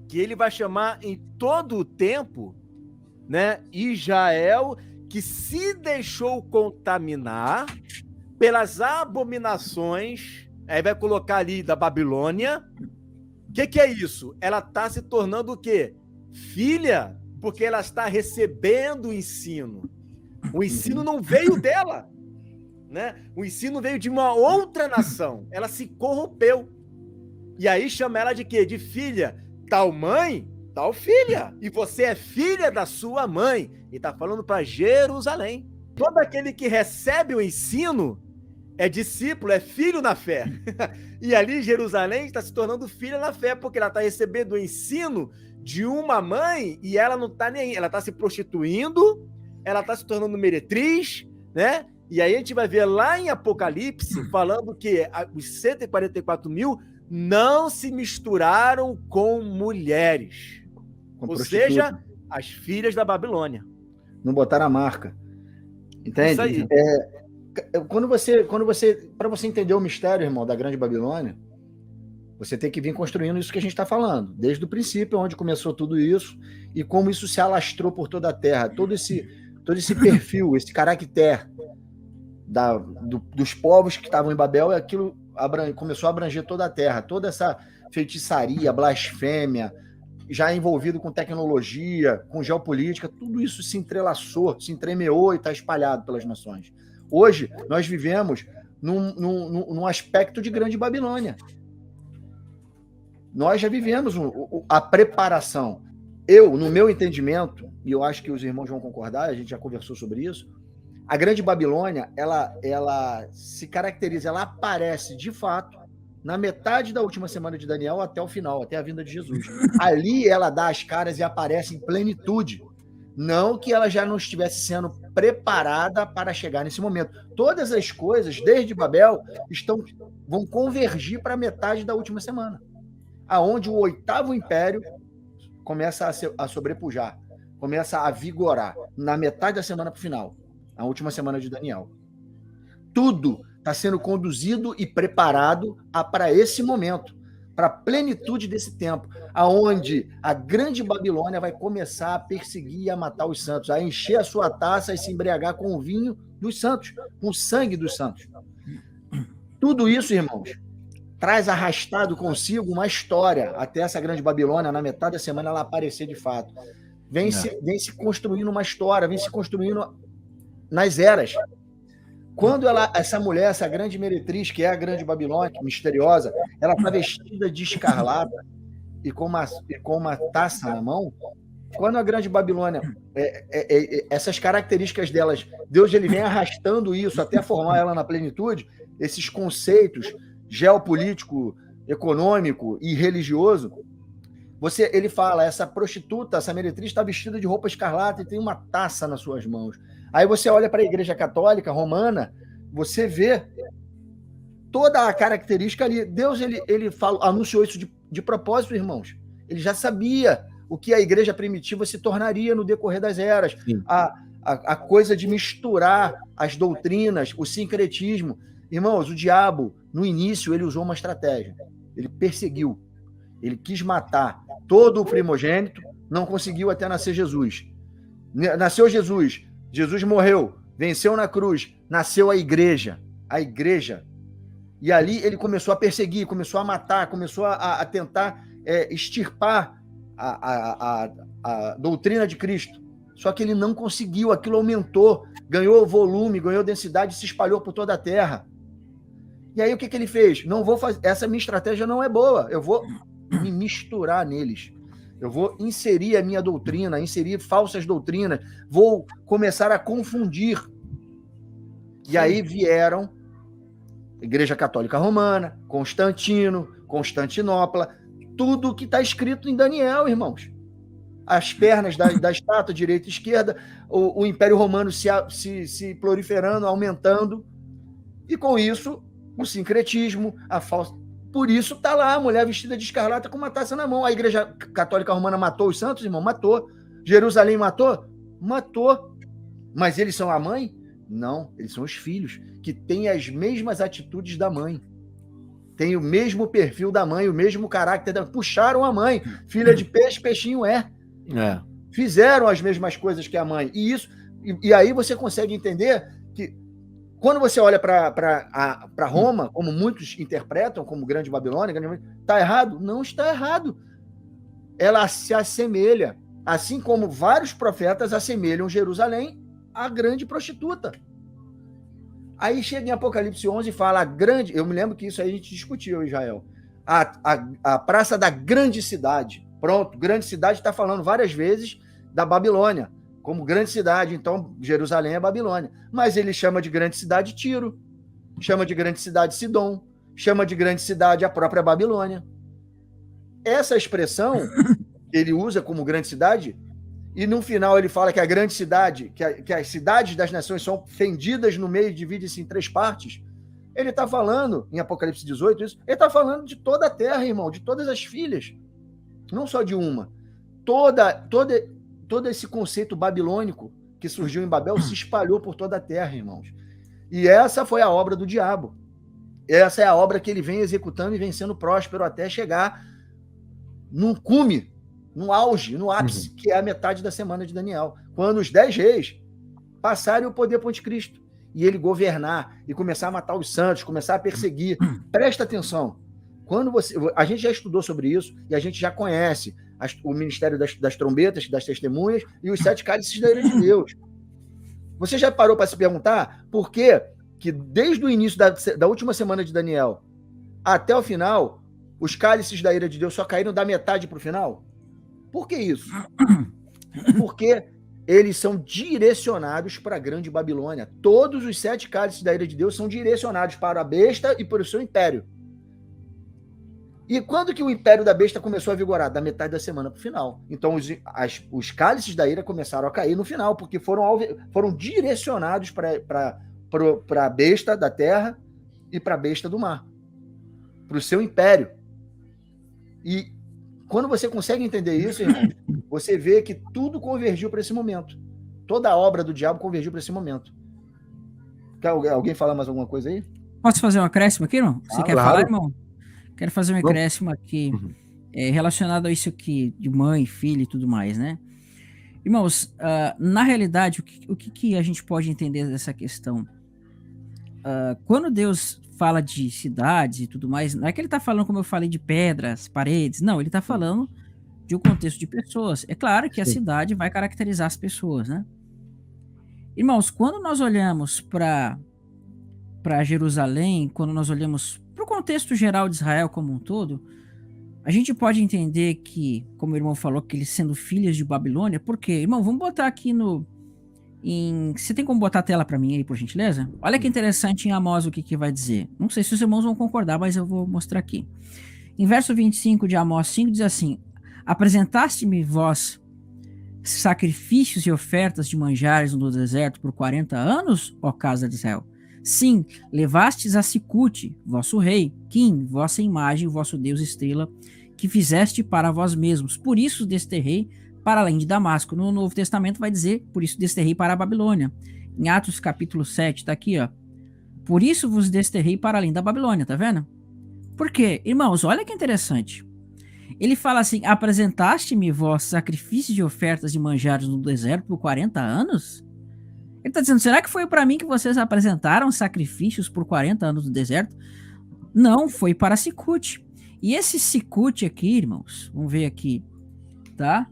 que ele vai chamar em todo o tempo, né, Israel, que se deixou contaminar pelas abominações, aí vai colocar ali da Babilônia. O que é isso? Ela está se tornando o quê? Filha, porque ela está recebendo o ensino. O ensino não veio dela, né? O ensino veio de uma outra nação. Ela se corrompeu. E aí chama ela de quê? De filha. Tal mãe, tal filha. E você é filha da sua mãe. E está falando para Jerusalém. Todo aquele que recebe o ensino é discípulo, é filho na fé. E ali Jerusalém está se tornando filha na fé, porque ela está recebendo o ensino de uma mãe e ela não está nem aí. Ela está se prostituindo, ela está se tornando meretriz, né? E aí a gente vai ver lá em Apocalipse falando que os 144 mil não se misturaram com mulheres. Ou seja, as filhas da Babilônia. Não botaram a marca. Entende? Isso aí. Quando você, para você entender o mistério, irmão, da Grande Babilônia, você tem que vir construindo isso que a gente está falando, desde o princípio, onde começou tudo isso, e como isso se alastrou por toda a Terra, todo esse perfil, esse caractere dos povos que estavam em Babel, e aquilo começou a abranger toda a Terra, toda essa feitiçaria, blasfêmia, já envolvido com tecnologia, com geopolítica, tudo isso se entrelaçou, se entremeou e está espalhado pelas nações. Hoje, nós vivemos num aspecto de Grande Babilônia. Nós já vivemos a preparação. No meu entendimento, e eu acho que os irmãos vão concordar, a gente já conversou sobre isso, a Grande Babilônia, ela se caracteriza, ela aparece de fato na metade da última semana de Daniel até o final, até a vinda de Jesus. Ali ela dá as caras e aparece em plenitude. Não que ela já não estivesse sendo preparada para chegar nesse momento. Todas as coisas, desde Babel, vão convergir para a metade da última semana, aonde o 8º império começa a sobrepujar, começa a vigorar, na metade da semana para o final, a última semana de Daniel. Tudo está sendo conduzido e preparado para esse momento, para a plenitude desse tempo, aonde a Grande Babilônia vai começar a perseguir e a matar os santos, a encher a sua taça e se embriagar com o vinho dos santos, com o sangue dos santos. Tudo isso, irmãos, traz arrastado consigo uma história até essa Grande Babilônia, na metade da semana, ela aparecer de fato. Vem se construindo uma história, vem se construindo nas eras. Quando essa mulher, essa grande meretriz, que é a Grande Babilônia, misteriosa, ela está vestida de escarlata e com uma taça na mão, quando a Grande Babilônia, essas características delas, Deus ele vem arrastando isso até formar ela na plenitude, esses conceitos geopolítico, econômico e religioso, ele fala, essa prostituta, essa meretriz está vestida de roupa escarlata e tem uma taça nas suas mãos. Aí você olha para a Igreja Católica Romana, você vê toda a característica ali. Deus ele anunciou isso de propósito, irmãos. Ele já sabia o que a Igreja primitiva se tornaria no decorrer das eras. A coisa de misturar as doutrinas, o sincretismo. Irmãos, o diabo, no início, ele usou uma estratégia. Ele perseguiu. Ele quis matar todo o primogênito, não conseguiu até nascer Jesus. Nasceu Jesus. Jesus morreu, venceu na cruz, nasceu a igreja. E ali ele começou a perseguir, começou a matar, começou a tentar extirpar a doutrina de Cristo. Só que ele não conseguiu, aquilo aumentou, ganhou volume, ganhou densidade, se espalhou por toda a terra. E aí o que ele fez? Não vou fazer, essa minha estratégia não é boa, eu vou me misturar neles. Eu vou inserir a minha doutrina, inserir falsas doutrinas, vou começar a confundir. E aí vieram Igreja Católica Romana, Constantino, Constantinopla, tudo que está escrito em Daniel, irmãos. As pernas da estátua, direita e esquerda, o Império Romano se proliferando, aumentando, e com isso, o sincretismo, a falsa... Por isso está lá a mulher vestida de escarlata com uma taça na mão. A Igreja Católica Romana matou os santos, irmão? Matou. Jerusalém matou? Matou. Mas eles são a mãe? Não, eles são os filhos, que têm as mesmas atitudes da mãe. Tem o mesmo perfil da mãe, o mesmo caráter da... Puxaram a mãe. Filha de peixe, peixinho é. Fizeram as mesmas coisas que a mãe. E aí você consegue entender que quando você olha para Roma, como muitos interpretam, como Grande Babilônia, está errado? Não está errado. Ela se assemelha, assim como vários profetas assemelham Jerusalém à grande prostituta. Aí chega em Apocalipse 11 e fala, eu me lembro que isso aí a gente discutiu, Israel, a praça da grande cidade. Pronto, grande cidade está falando várias vezes da Babilônia, como grande cidade, então Jerusalém é Babilônia. Mas ele chama de grande cidade Tiro, chama de grande cidade Sidom, chama de grande cidade a própria Babilônia. Essa expressão ele usa como grande cidade, e no final ele fala que a grande cidade, que as cidades das nações são fendidas no meio e dividem-se em 3 partes. Ele está falando, em Apocalipse 18, isso, ele está falando de toda a terra, irmão, de todas as filhas, não só de uma. Todo esse conceito babilônico que surgiu em Babel se espalhou por toda a terra, irmãos. E essa foi a obra do diabo. Essa é a obra que ele vem executando e vem sendo próspero até chegar num cume, no auge, no ápice, que é a metade da semana de Daniel, quando os 10 reis passarem o poder para o anticristo e ele governar e começar a matar os santos, começar a perseguir. Presta atenção. A gente já estudou sobre isso e a gente já conhece o ministério das trombetas, das testemunhas e os 7 cálices da ira de Deus. Você já parou para se perguntar por que desde o início da última semana de Daniel até o final, os cálices da ira de Deus só caíram da metade para o final? Por que isso? Porque eles são direcionados para a grande Babilônia. Todos os 7 cálices da ira de Deus são direcionados para a besta e para o seu império. E quando que o império da besta começou a vigorar? Da metade da semana para o final. Então, os cálices da ira começaram a cair no final, porque foram direcionados para a besta da terra e para a besta do mar, para o seu império. E quando você consegue entender isso, irmão, você vê que tudo convergiu para esse momento. Toda a obra do diabo convergiu para esse momento. Quer alguém falar mais alguma coisa aí? Posso fazer um acréscimo aqui, irmão? Você quer falar, irmão? Quero fazer um acréscimo aqui, relacionado a isso aqui, de mãe, filho e tudo mais, né? Irmãos, na realidade, o que a gente pode entender dessa questão? Quando Deus fala de cidades e tudo mais, não é que ele está falando, como eu falei, de pedras, paredes, não, ele está falando de um contexto de pessoas. É claro que a cidade vai caracterizar as pessoas, né? Irmãos, quando nós olhamos para Jerusalém, quando nós olhamos para o contexto geral de Israel como um todo, a gente pode entender que, como o irmão falou, que eles sendo filhos de Babilônia, por quê? Irmão, vamos botar aqui você tem como botar a tela para mim aí, por gentileza? Olha que interessante em Amós o que vai dizer. Não sei se os irmãos vão concordar, mas eu vou mostrar aqui. Em verso 25 de Amós 5 diz assim: apresentaste-me vós sacrifícios e ofertas de manjares no deserto por 40 anos, ó casa de Israel? Sim, levastes a Sicute, vosso rei, Quim, vossa imagem, vosso Deus estrela, que fizeste para vós mesmos. Por isso desterrei para além de Damasco. No Novo Testamento vai dizer, por isso desterrei para a Babilônia. Em Atos capítulo 7, tá aqui, ó. Por isso vos desterrei para além da Babilônia, tá vendo? Por quê? Irmãos, olha que interessante. Ele fala assim: apresentaste-me vós sacrifícios de ofertas de manjares no deserto por 40 anos? Ele está dizendo, será que foi para mim que vocês apresentaram sacrifícios por 40 anos no deserto? Não, foi para Sicute. E esse Sicute aqui, irmãos, vamos ver aqui, tá?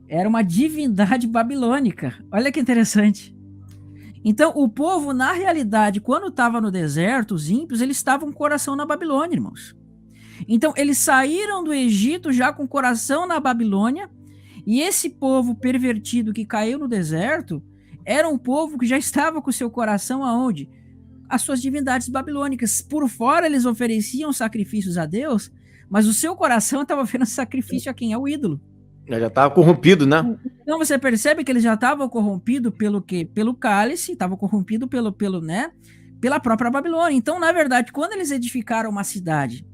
Era uma divindade babilônica. Olha que interessante. Então, o povo, na realidade, quando estava no deserto, os ímpios, eles estavam com o coração na Babilônia, irmãos. Então, eles saíram do Egito já com o coração na Babilônia, e esse povo pervertido que caiu no deserto era um povo que já estava com o seu coração aonde? As suas divindades babilônicas. Por fora eles ofereciam sacrifícios a Deus, mas o seu coração estava oferecendo sacrifício a quem? Ao ídolo. Já estava corrompido, né? Então você percebe que eles já estavam corrompidos pelo quê? Pelo cálice, estavam corrompidos pela própria Babilônia. Então, na verdade, quando eles edificaram uma cidade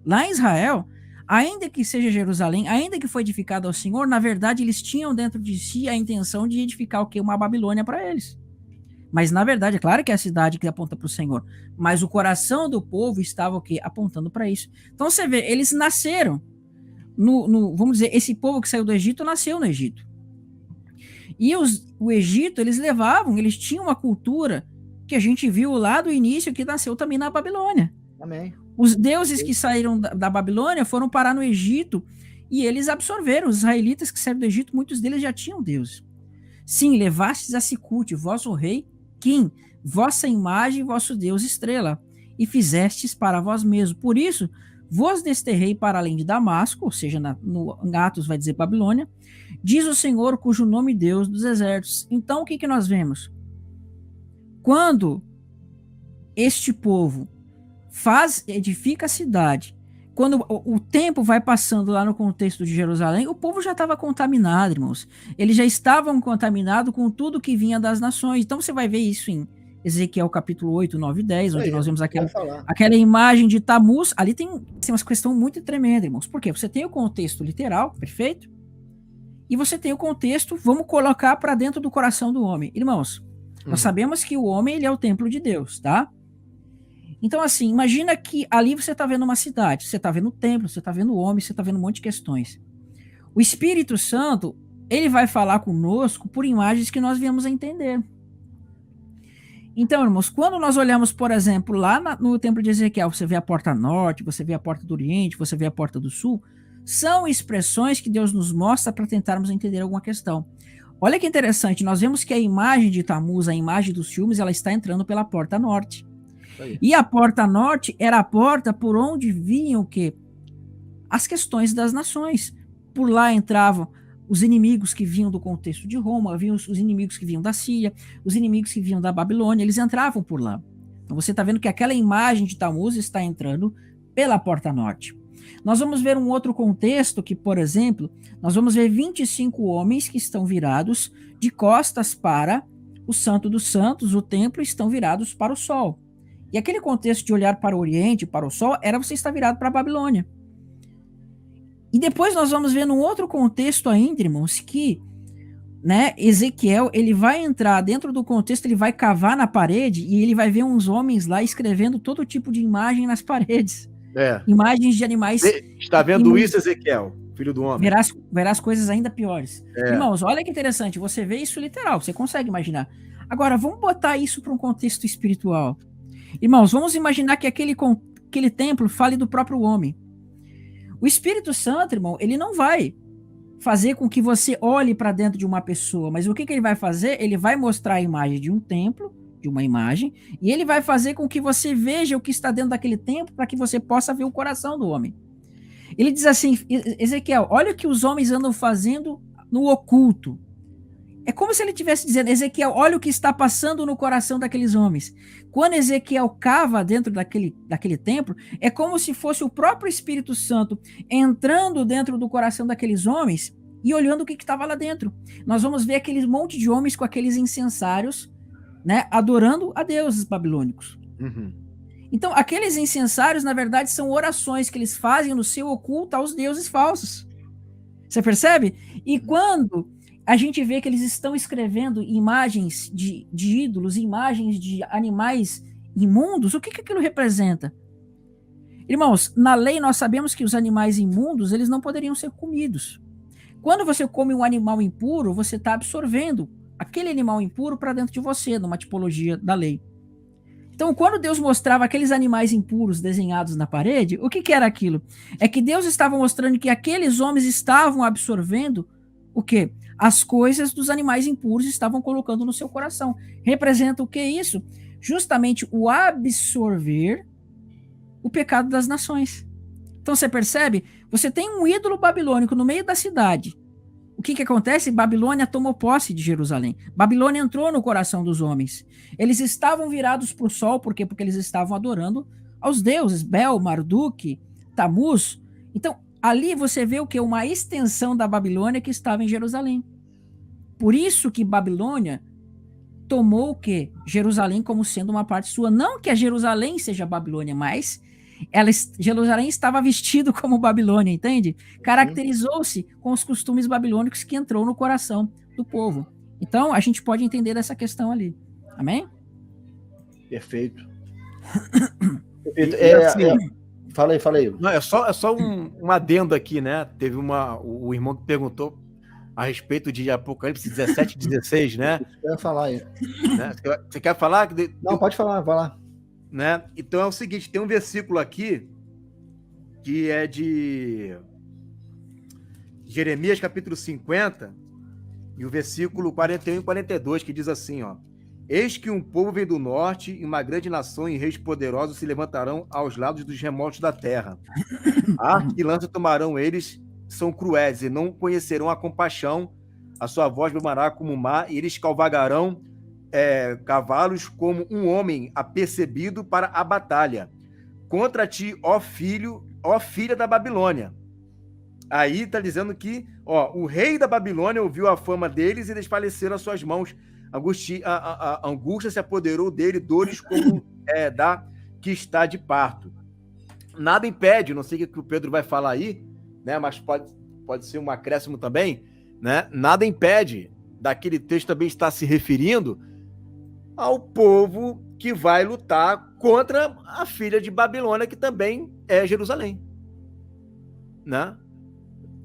lá em Israel, ainda que seja Jerusalém, ainda que foi edificado ao Senhor, na verdade eles tinham dentro de si a intenção de edificar o quê? Uma Babilônia para eles. Mas na verdade, é claro que é a cidade que aponta para o Senhor, mas o coração do povo estava o quê? Apontando para isso. Então você vê, eles nasceram vamos dizer, esse povo que saiu do Egito nasceu no Egito. E o Egito, eles tinham uma cultura que a gente viu lá do início que nasceu também na Babilônia. Amém. Os deuses que saíram da Babilônia foram parar no Egito e eles absorveram. Os israelitas que saíram do Egito, muitos deles já tinham deuses. Sim, levastes a Sicute, vosso rei, Quim, vossa imagem, vosso Deus estrela, e fizestes para vós mesmos. Por isso, vos desterrei para além de Damasco, ou seja, em Atos vai dizer Babilônia, diz o Senhor, cujo nome Deus dos exércitos. Então, o que nós vemos? Quando este povo edifica a cidade, quando o tempo vai passando lá no contexto de Jerusalém, o povo já estava contaminado, irmãos. Eles já estavam contaminados com tudo que vinha das nações. Então você vai ver isso em Ezequiel capítulo 8, 9 e 10, onde nós vemos aquela imagem de Tamuz. Ali tem uma questão muito tremenda, irmãos. Por quê? Você tem o contexto literal, perfeito? e você tem o contexto, vamos colocar para dentro do coração do homem. Irmãos, nós sabemos que o homem ele é o templo de Deus, tá? Então, assim, imagina que ali você está vendo uma cidade, você está vendo o templo, você está vendo o homem, você está vendo um monte de questões. O Espírito Santo, ele vai falar conosco por imagens que nós viemos a entender. Então, irmãos, quando nós olhamos, por exemplo, lá no templo de Ezequiel, você vê a porta norte, você vê a porta do oriente, você vê a porta do sul, são expressões que Deus nos mostra para tentarmos entender alguma questão. Olha que interessante, nós vemos que a imagem de Tamuz, a imagem dos ciúmes, ela está entrando pela porta norte. E a porta norte era a porta por onde vinham o quê? As questões das nações. Por lá entravam os inimigos que vinham do contexto de Roma, vinham os inimigos que vinham da Síria, os inimigos que vinham da Babilônia, eles entravam por lá. Então você está vendo que aquela imagem de Tamuz está entrando pela porta norte. Nós vamos ver um outro contexto que, por exemplo, nós vamos ver 25 homens que estão virados de costas para o Santo dos Santos, o templo, estão virados para o sol. E aquele contexto de olhar para o Oriente, para o Sol, era você estar virado para a Babilônia. E depois nós vamos ver num outro contexto ainda, irmãos, que, né, Ezequiel, ele vai entrar dentro do contexto, ele vai cavar na parede e ele vai ver uns homens lá escrevendo todo tipo de imagem nas paredes. Imagens de animais. Está vendo isso, Ezequiel, filho do homem? Verás coisas ainda piores. Irmãos, olha que interessante, você vê isso literal, você consegue imaginar. Agora, vamos botar isso para um contexto espiritual. Irmãos, vamos imaginar que aquele templo fale do próprio homem. O Espírito Santo, irmão, ele não vai fazer com que você olhe para dentro de uma pessoa, mas o que ele vai fazer? Ele vai mostrar a imagem de um templo, de uma imagem, e ele vai fazer com que você veja o que está dentro daquele templo para que você possa ver o coração do homem. Ele diz assim, Ezequiel, olha o que os homens andam fazendo no oculto. É como se ele estivesse dizendo, Ezequiel, olha o que está passando no coração daqueles homens. Quando Ezequiel cava dentro daquele templo, é como se fosse o próprio Espírito Santo entrando dentro do coração daqueles homens e olhando o que estava lá dentro. Nós vamos ver aquele monte de homens com aqueles incensários, né, adorando a deuses babilônicos. Então, aqueles incensários, na verdade, são orações que eles fazem no seu oculto aos deuses falsos. Você percebe? E quando a gente vê que eles estão escrevendo imagens de ídolos, imagens de animais imundos, o que aquilo representa? Irmãos, na lei nós sabemos que os animais imundos, eles não poderiam ser comidos. Quando você come um animal impuro, você está absorvendo aquele animal impuro para dentro de você, numa tipologia da lei. Então, quando Deus mostrava aqueles animais impuros desenhados na parede, o que era aquilo? É que Deus estava mostrando que aqueles homens estavam absorvendo o quê? As coisas dos animais impuros estavam colocando no seu coração. Representa o que isso? Justamente o absorver o pecado das nações. Então você percebe? Você tem um ídolo babilônico no meio da cidade. O que acontece? Babilônia tomou posse de Jerusalém. Babilônia entrou no coração dos homens. Eles estavam virados para o sol, por quê? Porque eles estavam adorando aos deuses, Bel, Marduk, Tamuz. Então, ali você vê o que? Uma extensão da Babilônia que estava em Jerusalém. Por isso que Babilônia tomou o quê? Jerusalém como sendo uma parte sua. Não que a Jerusalém seja Babilônia, mas Jerusalém estava vestido como Babilônia, entende? Caracterizou-se com os costumes babilônicos que entrou no coração do povo. Então, a gente pode entender dessa questão ali. Amém? Perfeito. Fala aí. Não, é só um adendo aqui, né? Teve o irmão que perguntou a respeito de Apocalipse 17, 16, né? Eu ia falar aí. Né? Você quer falar? Não, pode falar, vai lá. Né? Então é o seguinte, tem um versículo aqui que é de Jeremias capítulo 50 e o versículo 41 e 42 que diz assim, ó: eis que um povo vem do norte e uma grande nação e reis poderosos se levantarão aos lados dos remotos da terra. Arco e lança tomarão eles, são cruéis e não conhecerão a compaixão, a sua voz bramará como o mar e eles cavalgarão cavalos como um homem apercebido para a batalha. Contra ti, ó filha da Babilônia. Aí está dizendo que o rei da Babilônia ouviu a fama deles e desfaleceram as suas mãos. A angústia se apoderou dele, dores como da que está de parto. Nada impede, não sei o que o Pedro vai falar aí, né? Mas pode ser um acréscimo também. né, nada impede daquele texto também estar se referindo ao povo que vai lutar contra a filha de Babilônia, que também é Jerusalém, né?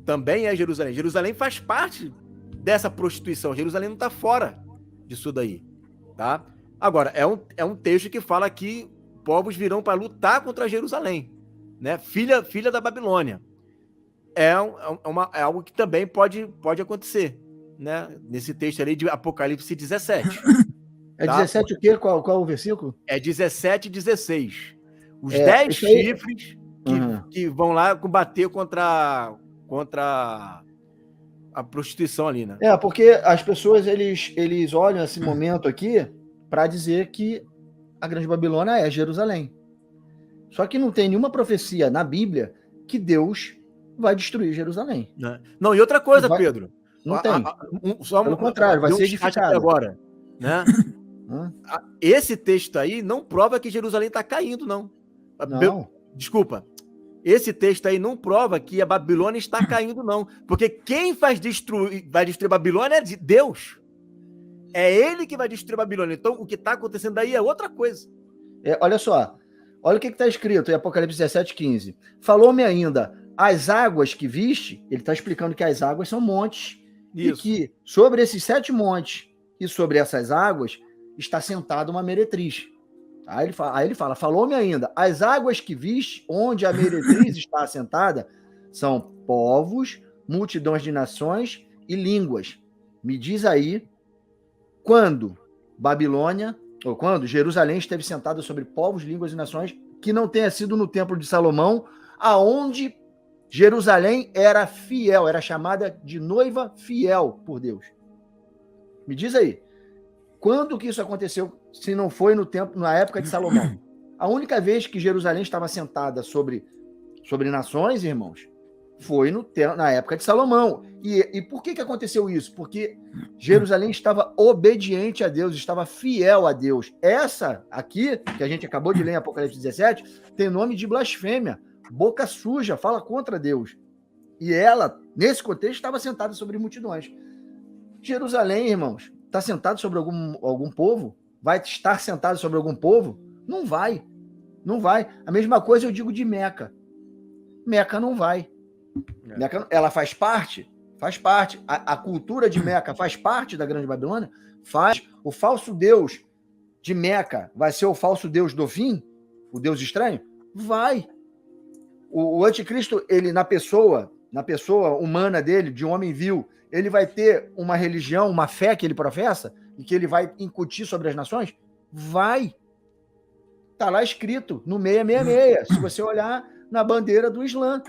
Também é Jerusalém. Jerusalém faz parte dessa prostituição. Jerusalém não está fora disso daí, tá? Agora, é um texto que fala que povos virão para lutar contra Jerusalém, né? Filha da Babilônia. É algo que também pode acontecer, né? Nesse texto ali de Apocalipse 17. É tá? 17 o quê? Qual o versículo? É 17 e 16. Os 10 chifres que vão lá combater contra a prostituição ali, né? Porque as pessoas, eles olham esse momento aqui para dizer que a Grande Babilônia é Jerusalém. Só que não tem nenhuma profecia na Bíblia que Deus vai destruir Jerusalém. Não, e outra coisa, Pedro. Não tem. Pelo contrário, vai ser edificado. Agora, né? Esse texto aí não prova que Jerusalém está caindo, não. Desculpa. Esse texto aí não prova que a Babilônia está caindo, não. Porque quem vai destruir a Babilônia é Deus. É ele que vai destruir a Babilônia. Então, o que está acontecendo aí é outra coisa. Olha só. Olha o que está escrito em Apocalipse 17:15. Falou-me ainda, as águas que viste, ele está explicando que as águas são montes. Isso. E que sobre esses 7 montes e sobre essas águas está sentada uma meretriz. Aí ele fala, falou-me ainda, as águas que viste, onde a meretriz está assentada, são povos, multidões de nações e línguas. Me diz aí, quando Jerusalém esteve sentada sobre povos, línguas e nações, que não tenha sido no templo de Salomão, aonde Jerusalém era fiel, era chamada de noiva fiel por Deus. Me diz aí, quando que isso aconteceu, se não foi na época de Salomão? A única vez que Jerusalém estava sentada sobre nações, irmãos, foi na época de Salomão. E por que aconteceu isso? Porque Jerusalém estava obediente a Deus, estava fiel a Deus. Essa aqui, que a gente acabou de ler em Apocalipse 17, tem nome de blasfêmia, boca suja, fala contra Deus. E ela, nesse contexto, estava sentada sobre multidões. Jerusalém, irmãos, está sentado sobre algum povo? Vai estar sentado sobre algum povo? Não vai. Não vai. A mesma coisa eu digo de Meca. Meca não vai. Meca, ela faz parte? Faz parte. A cultura de Meca faz parte da Grande Babilônia? Faz. O falso Deus de Meca vai ser o falso Deus do fim? O Deus estranho? Vai. O anticristo, ele na pessoa humana dele, de um homem vil, ele vai ter uma religião, uma fé que ele professa e que ele vai incutir sobre as nações? Vai. Está lá escrito no 666. Se você olhar na bandeira do Islã,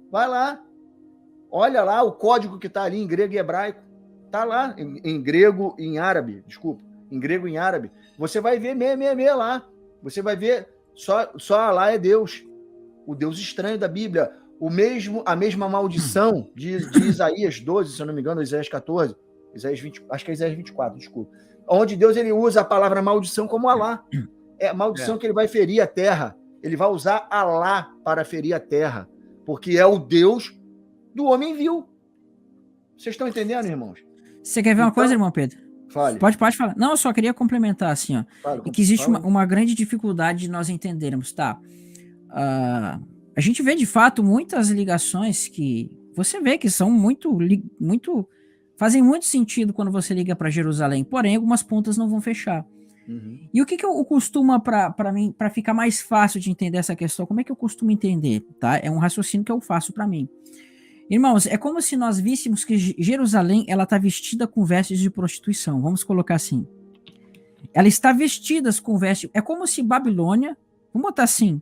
vai lá. Olha lá o código que está ali em grego e hebraico. Está lá em grego e em árabe. Desculpa. Em grego e em árabe. Você vai ver 666 lá. Você vai ver só Alá é Deus. O Deus estranho da Bíblia. A mesma maldição de Isaías 12, se eu não me engano, Isaías 14, Isaías 20, acho que é Isaías 24, desculpa. Onde Deus ele usa a palavra maldição como Alá. É a maldição que ele vai ferir a terra. Ele vai usar Alá para ferir a terra. Porque é o Deus do homem vil. Vocês estão entendendo, irmãos? Você quer ver uma coisa, irmão Pedro? Fale. Pode falar. Não, eu só queria complementar assim, ó. Fale, e que existe uma grande dificuldade de nós entendermos, tá? A gente vê, de fato, muitas ligações que você vê que são fazem muito sentido quando você liga para Jerusalém, porém, algumas pontas não vão fechar. Uhum. E o que eu costumo, para mim, para ficar mais fácil de entender essa questão, como é que eu costumo entender, tá? É um raciocínio que eu faço para mim. Irmãos, é como se nós víssemos que Jerusalém, ela está vestida com vestes de prostituição, vamos colocar assim. Ela está vestida com vestes, é como se Babilônia, vamos botar assim,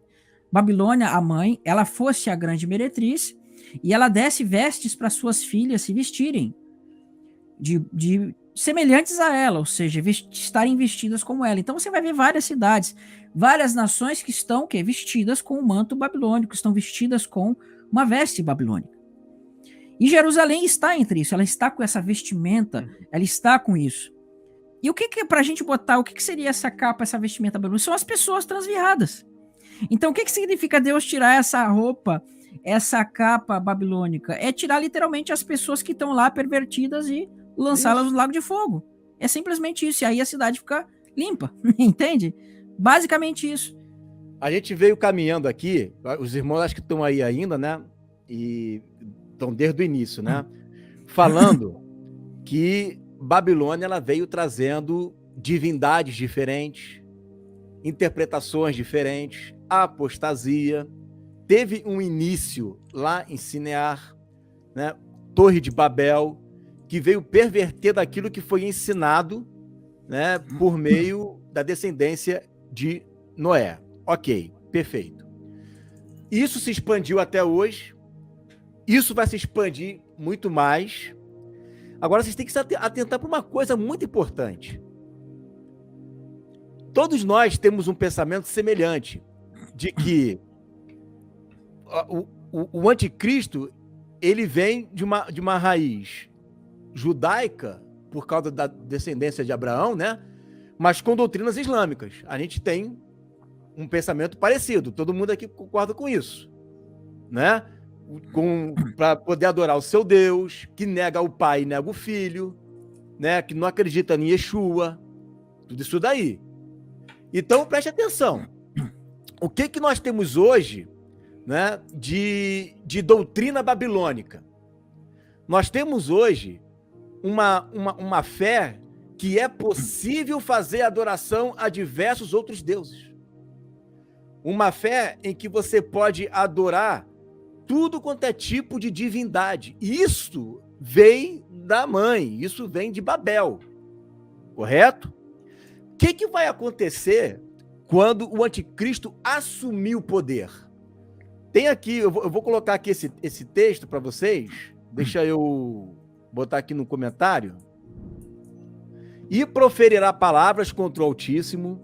Babilônia, a mãe, ela fosse a grande meretriz e ela desse vestes para suas filhas se vestirem de semelhantes a ela, ou seja, estarem vestidas como ela. Então você vai ver várias cidades, várias nações que estão vestidas com o manto babilônico, estão vestidas com uma veste babilônica. E Jerusalém está entre isso, ela está com essa vestimenta, ela está com isso. E o que para a gente botar, o que seria essa capa, essa vestimenta babilônica? São as pessoas transviadas. Então, o que significa Deus tirar essa roupa, essa capa babilônica? É tirar literalmente as pessoas que estão lá pervertidas e lançá-las no lago de fogo. É simplesmente isso. E aí a cidade fica limpa, entende? Basicamente isso. A gente veio caminhando aqui, os irmãos acho que estão aí ainda, né? E estão desde o início, né? Falando que Babilônia ela veio trazendo divindades diferentes, interpretações diferentes, apostasia. Teve um início lá em Sinear, né? Torre de Babel, que veio perverter daquilo que foi ensinado, né, por meio da descendência de Noé. Ok, perfeito. Isso se expandiu até hoje. Isso vai se expandir muito mais. Agora, vocês têm que se atentar para uma coisa muito importante. Todos nós temos um pensamento semelhante de que o anticristo ele vem de uma raiz judaica, por causa da descendência de Abraão, né? Mas com doutrinas islâmicas. A gente tem um pensamento parecido. Todo mundo aqui concorda com isso, né? Para poder adorar o seu Deus, que nega o pai e nega o filho, né? Que não acredita em Yeshua, tudo isso daí. Então, preste atenção. O que nós temos hoje, né, de doutrina babilônica? Nós temos hoje uma fé que é possível fazer adoração a diversos outros deuses. Uma fé em que você pode adorar tudo quanto é tipo de divindade. Isso vem da mãe, isso vem de Babel, correto? O que vai acontecer quando o anticristo assumir o poder? Tem aqui, eu vou colocar aqui esse texto para vocês, deixa eu botar aqui no comentário. E proferirá palavras contra o Altíssimo,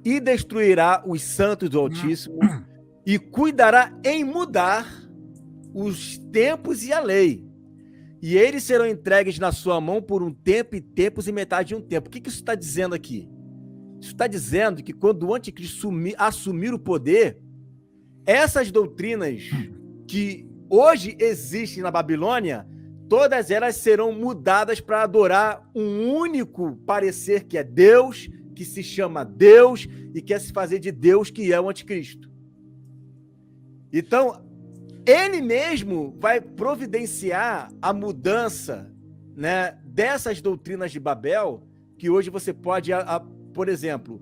e destruirá os santos do Altíssimo, e cuidará em mudar os tempos e a lei. E eles serão entregues na sua mão por um tempo e tempos e metade de um tempo. O que isso está dizendo aqui? Isso está dizendo que quando o anticristo assumir o poder, essas doutrinas que hoje existem na Babilônia, todas elas serão mudadas para adorar um único parecer que é Deus, que se chama Deus e quer se fazer de Deus, que é o anticristo. Então, ele mesmo vai providenciar a mudança, né, dessas doutrinas de Babel, que hoje você pode, por exemplo,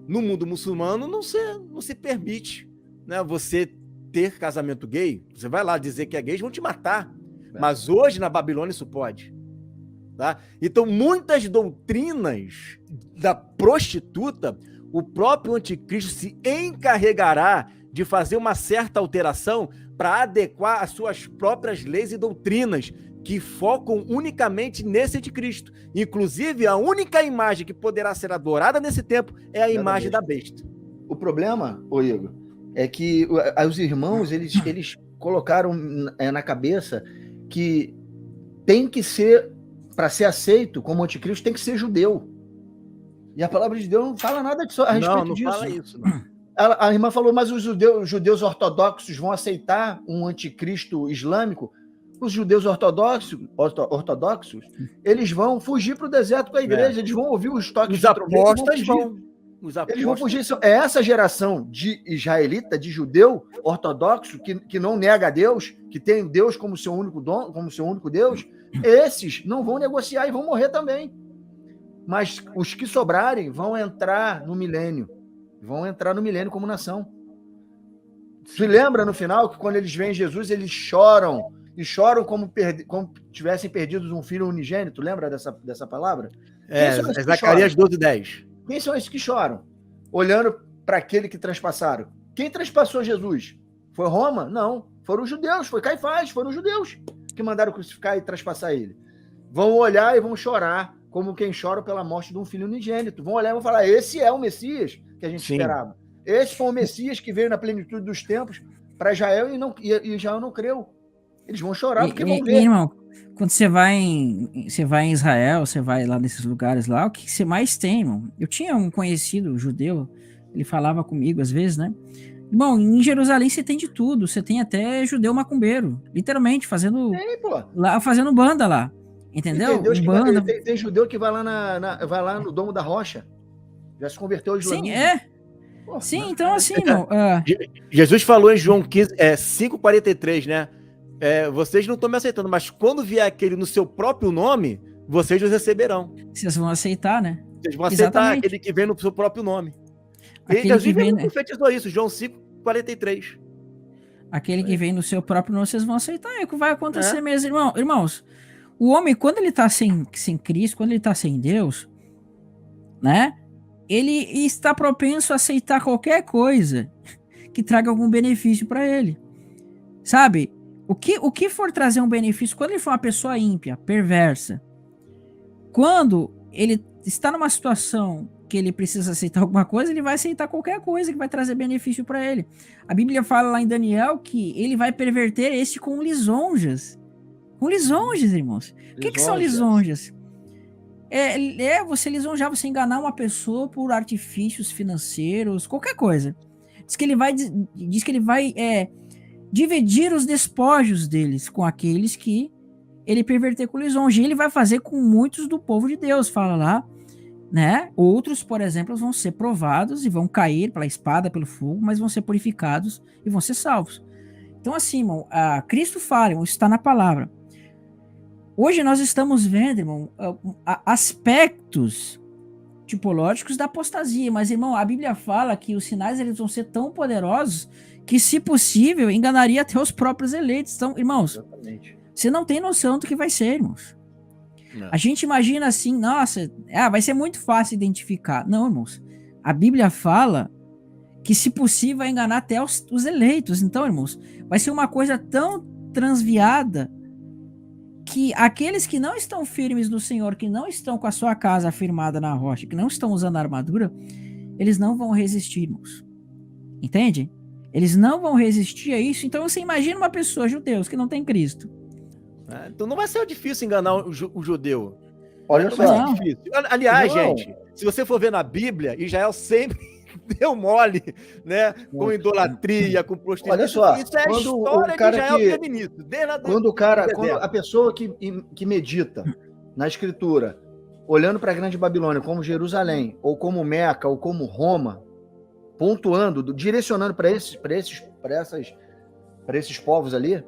no mundo muçulmano não se permite, né, você ter casamento gay. Você vai lá dizer que é gay, eles vão te matar. Mas hoje na Babilônia isso pode. Tá? Então, muitas doutrinas da prostituta, o próprio anticristo se encarregará de fazer uma certa alteração para adequar as suas próprias leis e doutrinas que focam unicamente nesse anticristo. Inclusive, a única imagem que poderá ser adorada nesse tempo é a imagem da besta. O problema, Igor, é que os irmãos, eles colocaram na cabeça que tem que ser, para ser aceito como anticristo, tem que ser judeu. E a palavra de Deus não fala nada a respeito disso. Não fala isso, não. A irmã falou, mas os judeus ortodoxos vão aceitar um anticristo islâmico? Os judeus ortodoxos, eles vão fugir para o deserto com a igreja, eles vão ouvir os toques de trombeta, eles vão fugir. É essa geração de israelita, de judeu ortodoxo, que não nega a Deus, que tem Deus como seu único dom, como seu único Deus, esses não vão negociar e vão morrer também. Mas os que sobrarem vão entrar no milênio. Vão entrar no milênio como nação. Se lembra no final que quando eles veem Jesus, eles choram. E choram como tivessem perdido um filho unigênito. Lembra dessa palavra? É Zacarias 12:10. Quem são esses que choram? Olhando para aquele que transpassaram. Quem transpassou Jesus? Foi Roma? Não. Foram os judeus. Foi Caifás. Foram os judeus que mandaram crucificar e transpassar ele. Vão olhar e vão chorar como quem chora pela morte de um filho unigênito. Vão olhar e vão falar, esse é o Messias que a gente esperava. Esse foi o Messias que veio na plenitude dos tempos para Israel e Israel não creu. Eles vão chorar porque vão ver. Irmão, quando você vai em Israel, você vai lá nesses lugares lá, o que você mais tem, irmão? Eu tinha um conhecido judeu, ele falava comigo às vezes, né? Bom, em Jerusalém você tem de tudo. Você tem até judeu macumbeiro, literalmente, fazendo banda lá. Entendeu? Banda. Tem judeu que vai lá, vai lá no Domo da Rocha. Já se converteu ao islamismo. Sim, Sim, então assim, irmão. Jesus falou em João 5,43, né? Vocês não estão me aceitando, mas quando vier aquele no seu próprio nome, vocês os receberão. Vocês vão aceitar, né? Vocês vão aceitar aquele que vem no seu próprio nome. Jesus profetizou isso, João 5,43. Aquele que vem no seu próprio nome, vocês vão aceitar. É o que vai acontecer mesmo, irmãos. O homem, quando ele está sem Cristo, quando ele está sem Deus, né? Ele está propenso a aceitar qualquer coisa que traga algum benefício para ele. Sabe? O que for trazer um benefício, quando ele for uma pessoa ímpia, perversa, quando ele está numa situação que ele precisa aceitar alguma coisa, ele vai aceitar qualquer coisa que vai trazer benefício para ele. A Bíblia fala lá em Daniel que ele vai perverter este com lisonjas. Com lisonjas, irmãos. O que são lisonjas? É você lisonjar, você enganar uma pessoa por artifícios financeiros, qualquer coisa. Diz que ele vai dividir os despojos deles com aqueles que ele perverter com lisonja. E ele vai fazer com muitos do povo de Deus, fala lá, né? Outros, por exemplo, vão ser provados e vão cair pela espada, pelo fogo, mas vão ser purificados e vão ser salvos. Então, assim, irmão, Cristo fala, irmão, isso está na palavra. Hoje nós estamos vendo, irmão, aspectos tipológicos da apostasia, mas, irmão, a Bíblia fala que os sinais eles vão ser tão poderosos que, se possível, enganaria até os próprios eleitos. Então, irmãos, você não tem noção do que vai ser, irmãos. Não. A gente imagina assim, nossa, vai ser muito fácil identificar. Não, irmãos, a Bíblia fala que, se possível, vai enganar até os eleitos. Então, irmãos, vai ser uma coisa tão transviada que aqueles que não estão firmes no Senhor, que não estão com a sua casa afirmada na rocha, que não estão usando a armadura, eles não vão resistir, irmãos. Entende? Eles não vão resistir a isso. Então você imagina uma pessoa, judeus, que não tem Cristo. Então não vai ser difícil enganar o judeu. Olha só. Difícil. Aliás, gente, se você for ver na Bíblia, Israel sempre deu mole, né? Com idolatria, com prostituição. Olha só, isso é a história de Israel desde o início. Quando a pessoa que medita na Escritura, olhando para a Grande Babilônia como Jerusalém, ou como Meca, ou como Roma, pontuando, direcionando para esses povos ali,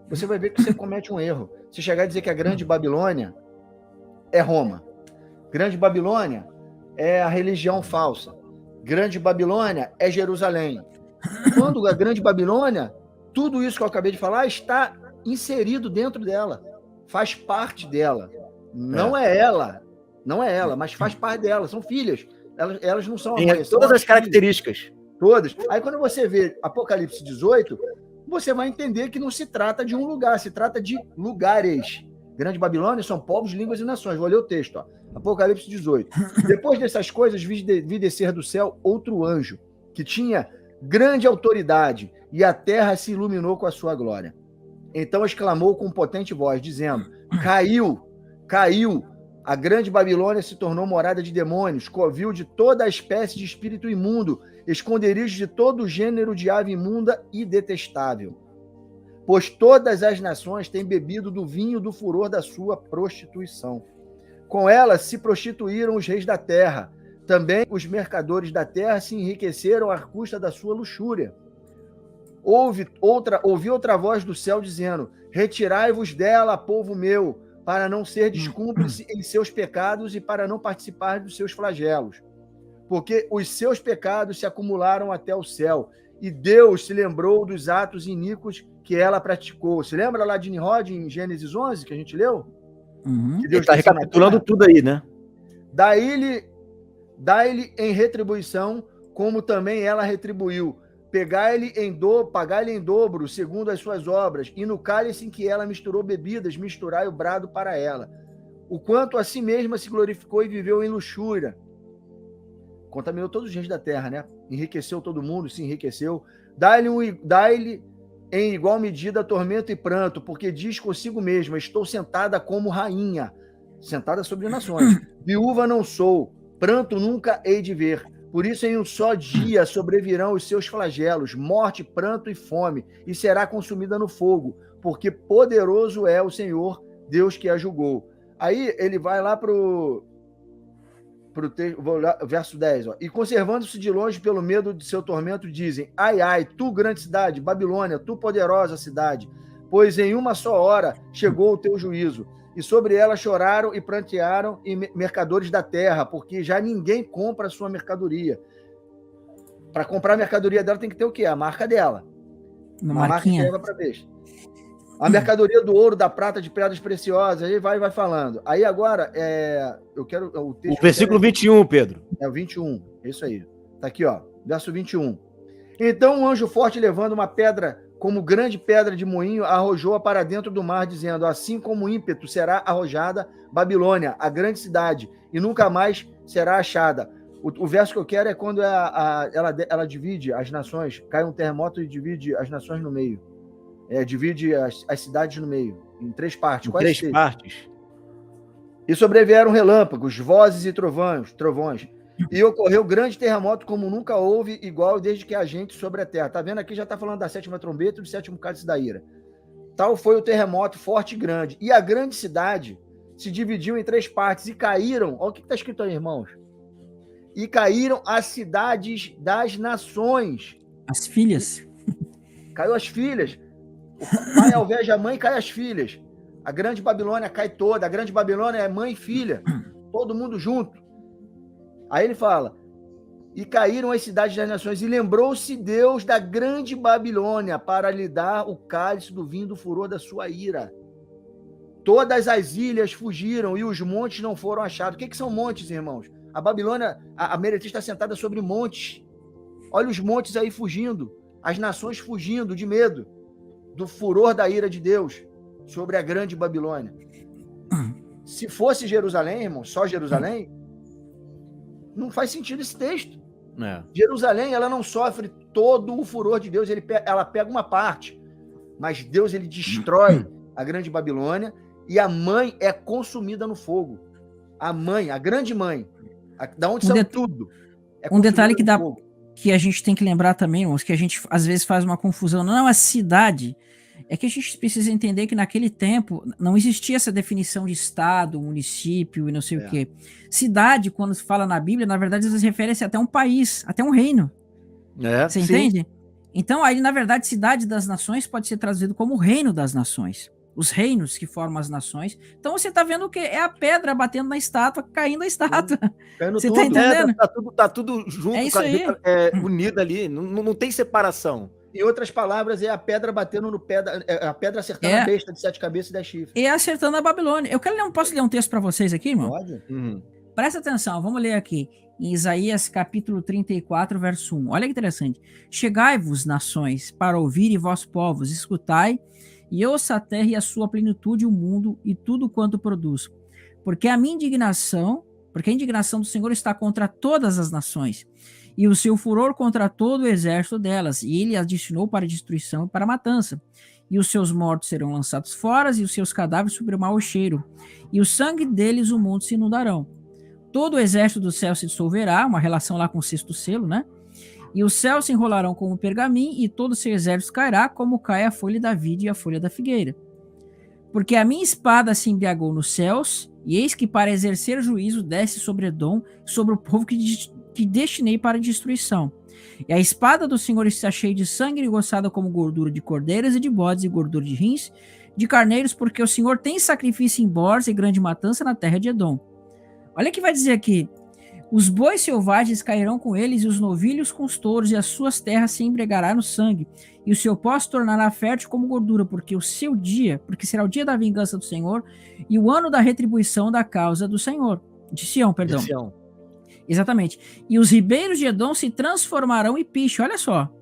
você vai ver que você comete um erro. Se chegar a dizer que a Grande Babilônia é Roma, Grande Babilônia é a religião falsa, Grande Babilônia é Jerusalém. Quando a Grande Babilônia, tudo isso que eu acabei de falar está inserido dentro dela, faz parte dela. Não é ela, mas faz parte dela, são filhas. Elas não são mães, todas as características. Todas. Aí quando você vê Apocalipse 18, você vai entender que não se trata de um lugar, se trata de lugares. Grande Babilônia são povos, línguas e nações. Vou ler o texto, ó. Apocalipse 18. Depois dessas coisas, vi descer do céu outro anjo, que tinha grande autoridade, e a terra se iluminou com a sua glória. Então exclamou com potente voz, dizendo: caiu, a grande Babilônia se tornou morada de demônios, covil de toda a espécie de espírito imundo, esconderijo de todo gênero de ave imunda e detestável. Pois todas as nações têm bebido do vinho do furor da sua prostituição. Com ela se prostituíram os reis da terra. Também os mercadores da terra se enriqueceram à custa da sua luxúria. Ouvi outra voz do céu dizendo: retirai-vos dela, povo meu, para não ser descúmplice em seus pecados e para não participar dos seus flagelos. Porque os seus pecados se acumularam até o céu, e Deus se lembrou dos atos iníquos que ela praticou. Se lembra lá de Nimrod, em Gênesis 11, que a gente leu? Uhum. Ele está recapitulando tudo aí, né? Dá-lhe em retribuição, como também ela retribuiu. Pagai-lhe em dobro, segundo as suas obras, e no cálice em que ela misturou bebidas, misturai o brado para ela. O quanto a si mesma se glorificou e viveu em luxúria. Contaminou todos os reis da terra, né? Enriqueceu todo mundo, se enriqueceu. Dá-lhe em igual medida tormento e pranto, porque diz consigo mesma: estou sentada como rainha, sentada sobre nações. Viúva não sou, pranto nunca hei de ver, Por isso, em um só dia sobrevirão os seus flagelos, morte, pranto e fome, e será consumida no fogo, porque poderoso é o Senhor, Deus que a julgou. Aí ele vai lá para o verso 10. Ó. E conservando-se de longe pelo medo de seu tormento, dizem: ai, ai, tu grande cidade, Babilônia, tu poderosa cidade, pois em uma só hora chegou o teu juízo. E sobre ela choraram e prantearam e mercadores da terra, porque já ninguém compra a sua mercadoria. Para comprar a mercadoria dela tem que ter o quê? A marca dela. Uma marquinha. Marca que leva para besta. A mercadoria do ouro, da prata, de pedras preciosas, aí vai falando. Aí agora, eu quero... O versículo 21, Pedro. É o 21, isso aí. Tá aqui, ó, verso 21. Então um anjo forte, levando uma pedra, como grande pedra de moinho, arrojou-a para dentro do mar, dizendo: assim como ímpeto será arrojada Babilônia, a grande cidade, e nunca mais será achada. O verso que eu quero é quando ela divide as nações, cai um terremoto e divide as nações no meio. Divide as cidades no meio, em 3 partes. Em 3 partes. E sobrevieram relâmpagos, vozes e trovões. E ocorreu grande terremoto, como nunca houve igual desde que há gente sobre a terra. Tá vendo aqui? Já tá falando da 7ª trombeta e do 7º cálice da ira. Tal foi o terremoto forte e grande. E a grande cidade se dividiu em 3 partes e caíram. Olha o que está escrito aí, irmãos. E caíram as cidades das nações. As filhas. Caiu as filhas. O pai alveja a mãe e cai as filhas. A grande Babilônia cai toda. A grande Babilônia é mãe e filha. Todo mundo junto. Aí ele fala: e caíram as cidades das nações, e lembrou-se Deus da grande Babilônia para lhe dar o cálice do vinho do furor da sua ira. Todas as ilhas fugiram e os montes não foram achados. O que são montes, irmãos? A Babilônia, a Meretriz está sentada sobre montes. Olha os montes aí fugindo, as nações fugindo de medo do furor da ira de Deus sobre a grande Babilônia. Se fosse Jerusalém, irmão, só Jerusalém, não faz sentido esse texto. Jerusalém, ela não sofre todo o furor de Deus, ela pega uma parte, mas Deus, ele destrói a grande Babilônia e a mãe é consumida no fogo. A mãe, a grande mãe, da onde saiu tudo. Um detalhe que a gente tem que lembrar também, irmãos, que a gente às vezes faz uma confusão, não é a cidade, é que a gente precisa entender que naquele tempo não existia essa definição de estado, município e não sei o quê. Cidade, quando se fala na Bíblia, na verdade, às vezes refere-se até um país, até um reino. Você entende? Então, aí, na verdade, cidade das nações pode ser traduzido como reino das nações. Os reinos que formam as nações. Então, você tá vendo o quê? É a pedra batendo na estátua, caindo a estátua. Você tá entendendo? Tá tudo junto, é isso aí. Unido ali, não tem separação. Em outras palavras, é a pedra batendo no pé, a pedra acertando a besta de 7 cabeças e 10 chifres. E acertando a Babilônia. Posso ler um texto para vocês aqui, irmão? Pode. Presta atenção, vamos ler aqui. Em Isaías capítulo 34, verso 1. Olha que interessante. Chegai-vos, nações, para ouvir, e vós, povos, escutai, e ouça a terra e a sua plenitude, o mundo e tudo quanto produz. Porque a indignação do Senhor está contra todas as nações, e o seu furor contra todo o exército delas, e ele as destinou para destruição e para matança. E os seus mortos serão lançados fora, e os seus cadáveres sobre o mau cheiro, e o sangue deles o mundo se inundarão. Todo o exército do céu se dissolverá, uma relação lá com o 6º selo, né? E os céus se enrolarão como pergaminho, e todo o seu exército cairá, como cai a folha da vide e a folha da figueira. Porque a minha espada se embriagou nos céus, e eis que para exercer juízo desce sobre Edom, sobre o povo que destinei para destruição. E a espada do Senhor está cheia de sangue, engrossada como gordura de cordeiras e de bodes, e gordura de rins, de carneiros, porque o Senhor tem sacrifício em Bors e grande matança na terra de Edom. Olha o que vai dizer aqui. Os bois selvagens cairão com eles, e os novilhos com os touros, e as suas terras se embriagará no sangue, e o seu pó se tornará fértil como gordura, porque será o dia da vingança do Senhor, e o ano da retribuição da causa do Senhor. De Sião, perdão. De Sião. Exatamente. E os ribeiros de Edom se transformarão em piche, olha só.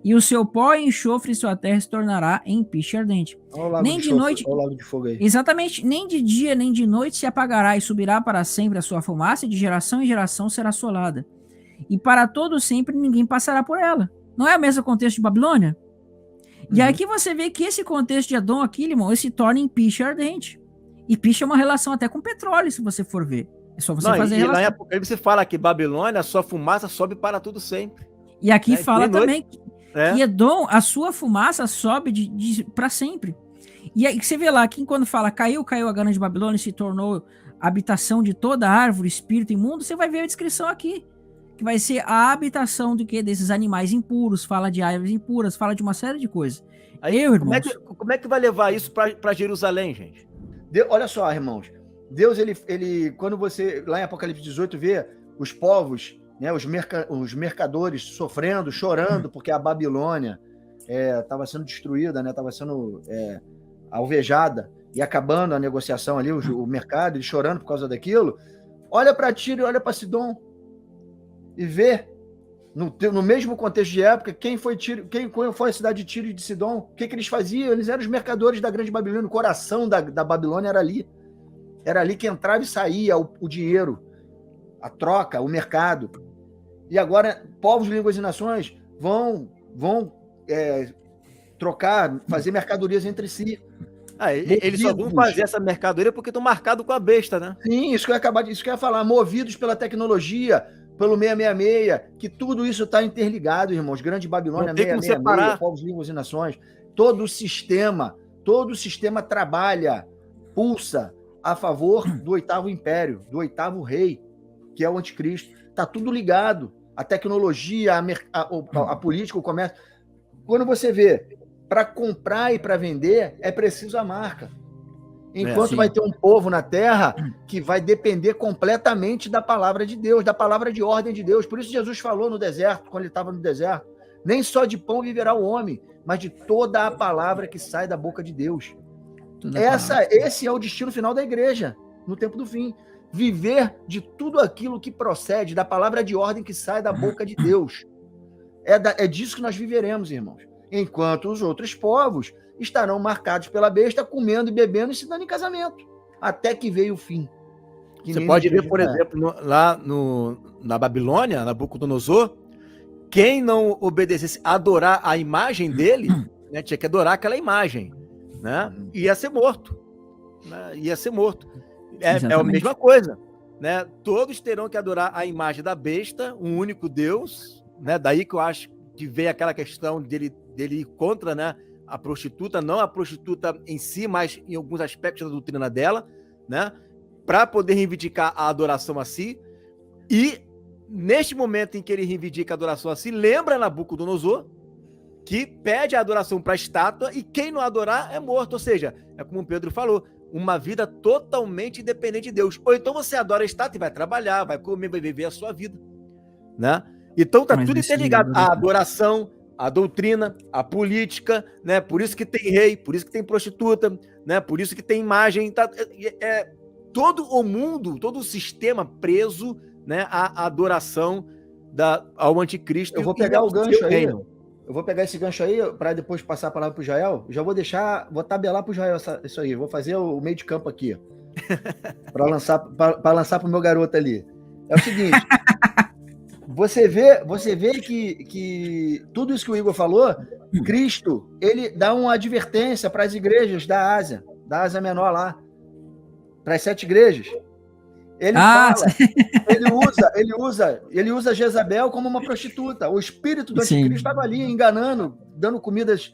E o seu pó e enxofre, sua terra se tornará em piche ardente. Nem de noite. Olha o lago de fogo aí. Exatamente. Nem de dia, nem de noite se apagará, e subirá para sempre a sua fumaça, e de geração em geração será assolada. E para todo sempre ninguém passará por ela. Não é o mesmo contexto de Babilônia? E aqui você vê que esse contexto de Edom aqui, irmão, ele se torna em piche ardente. E piche é uma relação até com petróleo, se você for ver. É só você fazer e lá em relação. Apocalipse fala que Babilônia, a sua fumaça sobe para tudo sempre. E aqui fala também que Edom, a sua fumaça sobe para sempre. E aí você vê lá, que quando fala caiu a grande Babilônia e se tornou habitação de toda árvore, espírito imundo, você vai ver a descrição aqui. Que vai ser a habitação do que? Desses animais impuros, fala de árvores impuras, fala de uma série de coisas. Aí, como é que vai levar isso para Jerusalém, gente? Olha só, irmãos. Deus, ele, quando você, lá em Apocalipse 18, vê os povos, né, os mercadores sofrendo, chorando, porque a Babilônia estava sendo destruída, né, estava sendo alvejada, e acabando a negociação ali, o mercado, eles chorando por causa daquilo. Olha para Tiro e olha para Sidom, e vê, no mesmo contexto de época, quem foi a cidade de Tiro e de Sidom, o que eles faziam? Eles eram os mercadores da grande Babilônia, o coração da Babilônia era ali. Era ali que entrava e saía o dinheiro, a troca, o mercado. E agora, povos, línguas e nações vão trocar, fazer mercadorias entre si. Eles só vão fazer essa mercadoria porque estão marcados com a besta, né? Sim, isso que eu ia falar. Movidos pela tecnologia, pelo 666, que tudo isso está interligado, irmãos. Grande Babilônia, 666, povos, línguas e nações. Todo o sistema trabalha, pulsa a favor do 8º império, do 8º rei, que é o anticristo. Está tudo ligado. A tecnologia, a política, o comércio. Quando você vê, para comprar e para vender, é preciso a marca. Enquanto vai ter um povo na terra que vai depender completamente da palavra de Deus, da palavra de ordem de Deus. Por isso Jesus falou no deserto, quando ele estava no deserto, nem só de pão viverá o homem, mas de toda a palavra que sai da boca de Deus. Esse é o destino final da igreja, no tempo do fim. Viver de tudo aquilo que procede da palavra de ordem que sai da boca de Deus. É disso que nós viveremos, irmãos. Enquanto os outros povos estarão marcados pela besta, comendo e bebendo e se dando em casamento. Até que veio o fim. Você pode ver, por exemplo, lá na Babilônia, Nabucodonosor, quem não obedecesse adorar a imagem dele, né, tinha que adorar aquela imagem, né, ia ser morto. Né, ia ser morto. É a mesma coisa. Né? Todos terão que adorar a imagem da besta, um único Deus. Né? Daí que eu acho que vem aquela questão dele ir contra, né, a prostituta, não a prostituta em si, mas em alguns aspectos da doutrina dela, né, para poder reivindicar a adoração a si. E neste momento em que ele reivindica a adoração a si, lembra Nabucodonosor que pede a adoração para a estátua e quem não adorar é morto. Ou seja, é como o Pedro falou, uma vida totalmente independente de Deus. Ou então você adora a estátua e vai trabalhar, vai comer, vai viver a sua vida, né? Então tá tudo interligado. A adoração, a doutrina, a política, né? Por isso que tem rei, por isso que tem prostituta, né? Por isso que tem imagem. Todo o mundo, todo o sistema preso, né, à adoração ao anticristo. Eu vou pegar o gancho aí. Eu vou pegar esse gancho aí para depois passar a palavra para o Jael. Já vou tabelar para o Jael isso aí. Vou fazer o meio de campo aqui, para lançar para o meu garoto ali. É o seguinte. Você vê que tudo isso que o Igor falou, Cristo, ele dá uma advertência para as igrejas da Ásia Menor lá, para as 7 igrejas. Ele fala, ele usa Jezabel como uma prostituta. O espírito do anticristo estava ali enganando, dando comidas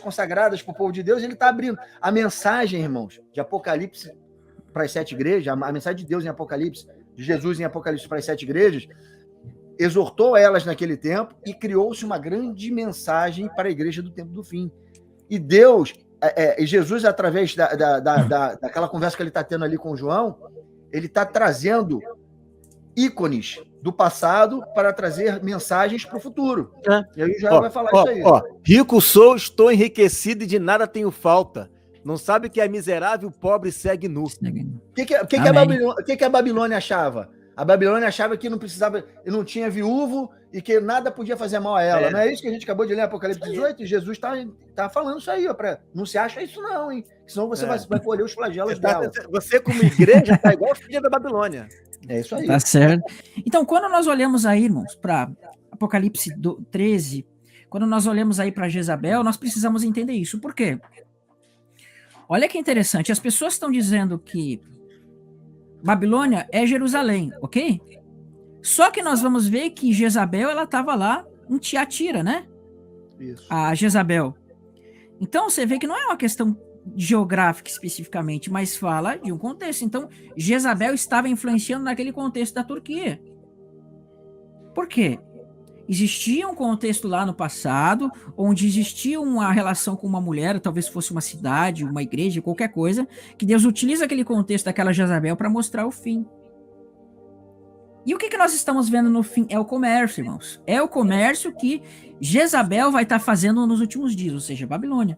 consagradas para o povo de Deus. Ele está abrindo a mensagem, irmãos, de Apocalipse para as 7 igrejas, a mensagem de Deus em Apocalipse, de Jesus em Apocalipse para as 7 igrejas, exortou elas naquele tempo e criou-se uma grande mensagem para a igreja do tempo do fim. E Deus, Jesus, através daquela conversa que ele está tendo ali com o João, ele está trazendo ícones do passado para trazer mensagens para o futuro. E aí já vai falar isso aí. Rico sou, estou enriquecido e de nada tenho falta. Não sabe que é miserável, pobre segue nu. O que a Babilônia achava? A Babilônia achava que não precisava, não tinha viúvo e que nada podia fazer mal a ela. Não é isso que a gente acabou de ler em Apocalipse 18? E Jesus está falando isso aí, não se acha isso não, hein? Senão você vai colher os flagelos dela. Você como igreja está igual a filha da Babilônia. É isso aí. Tá certo. Então, quando nós olhamos aí, irmãos, para Apocalipse 13, quando nós olhamos aí para Jezabel, nós precisamos entender isso. Por quê? Olha que interessante, as pessoas estão dizendo que Babilônia é Jerusalém, ok? Só que nós vamos ver que Jezabel, ela estava lá em Tiatira, né? Isso. A Jezabel. Então você vê que não é uma questão geográfica especificamente, mas fala de um contexto. Então Jezabel estava influenciando naquele contexto da Turquia. Por quê? Existia um contexto lá no passado, onde existia uma relação com uma mulher, talvez fosse uma cidade, uma igreja, qualquer coisa, que Deus utiliza aquele contexto daquela Jezabel para mostrar o fim. E o que nós estamos vendo no fim? É o comércio, irmãos. É o comércio que Jezabel vai estar fazendo nos últimos dias, ou seja, Babilônia.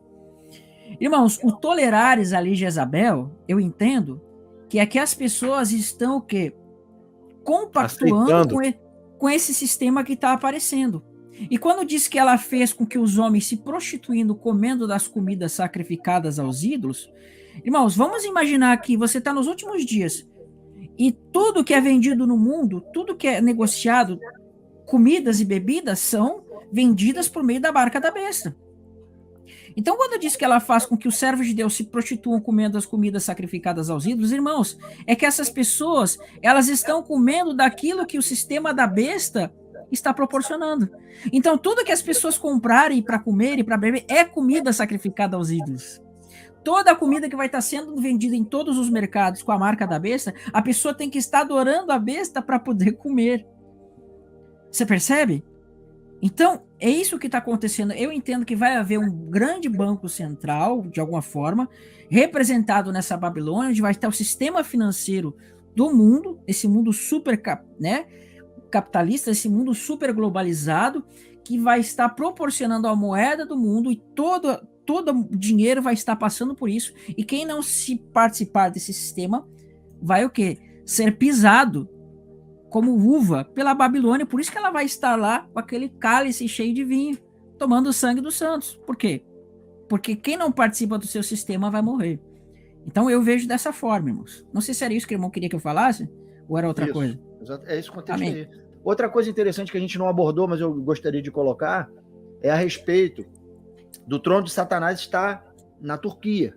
Irmãos, o tolerares ali Jezabel, eu entendo que é que as pessoas estão o quê? Compactuando com esse sistema que está aparecendo. E quando diz que ela fez com que os homens se prostituindo, comendo das comidas sacrificadas aos ídolos, irmãos, vamos imaginar que você está nos últimos dias e tudo que é vendido no mundo, tudo que é negociado, comidas e bebidas, são vendidas por meio da marca da besta. Então, quando diz que ela faz com que os servos de Deus se prostituam comendo as comidas sacrificadas aos ídolos, irmãos, é que essas pessoas, elas estão comendo daquilo que o sistema da besta está proporcionando. Então, tudo que as pessoas comprarem para comer e para beber é comida sacrificada aos ídolos. Toda a comida que vai estar sendo vendida em todos os mercados com a marca da besta, a pessoa tem que estar adorando a besta para poder comer. Você percebe? Então, é isso que está acontecendo. Eu entendo que vai haver um grande banco central, de alguma forma, representado nessa Babilônia, onde vai estar o sistema financeiro do mundo, esse mundo super capitalista, esse mundo super globalizado, que vai estar proporcionando a moeda do mundo e todo o dinheiro vai estar passando por isso. E quem não se participar desse sistema vai o quê? Ser pisado como uva pela Babilônia, por isso que ela vai estar lá com aquele cálice cheio de vinho, tomando o sangue dos santos. Por quê? Porque quem não participa do seu sistema vai morrer. Então eu vejo dessa forma, irmãos. Não sei se era isso que o irmão queria que eu falasse, ou era outra coisa. É esse contexto aí. Outra coisa interessante que a gente não abordou, mas eu gostaria de colocar, é a respeito do trono de Satanás estar na Turquia.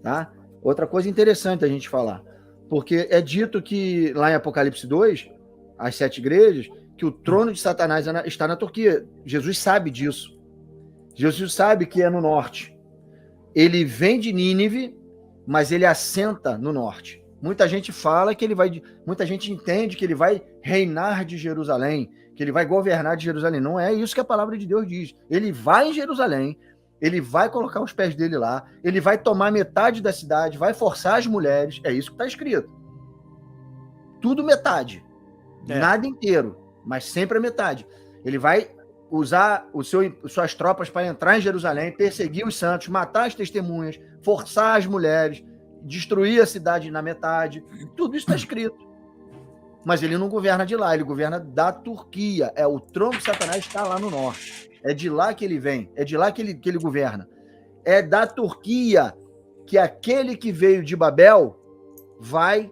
Tá? Outra coisa interessante a gente falar. Porque é dito que, lá em Apocalipse 2, as 7 igrejas, que o trono de Satanás está na Turquia. Jesus sabe disso. Jesus sabe que é no norte. Ele vem de Nínive, mas ele assenta no norte. Muita gente fala que ele vai... Muita gente entende que ele vai reinar de Jerusalém, que ele vai governar de Jerusalém. Não é isso que a palavra de Deus diz. Ele vai em Jerusalém, ele vai colocar os pés dele lá, ele vai tomar metade da cidade, vai forçar as mulheres, é isso que está escrito. Tudo metade, nada inteiro, mas sempre a metade. Ele vai usar suas tropas para entrar em Jerusalém, perseguir os santos, matar as testemunhas, forçar as mulheres, destruir a cidade na metade, tudo isso está escrito. Mas ele não governa de lá, ele governa da Turquia, o trono de Satanás está lá no norte. É de lá que ele vem, é de lá que ele governa. É da Turquia que aquele que veio de Babel vai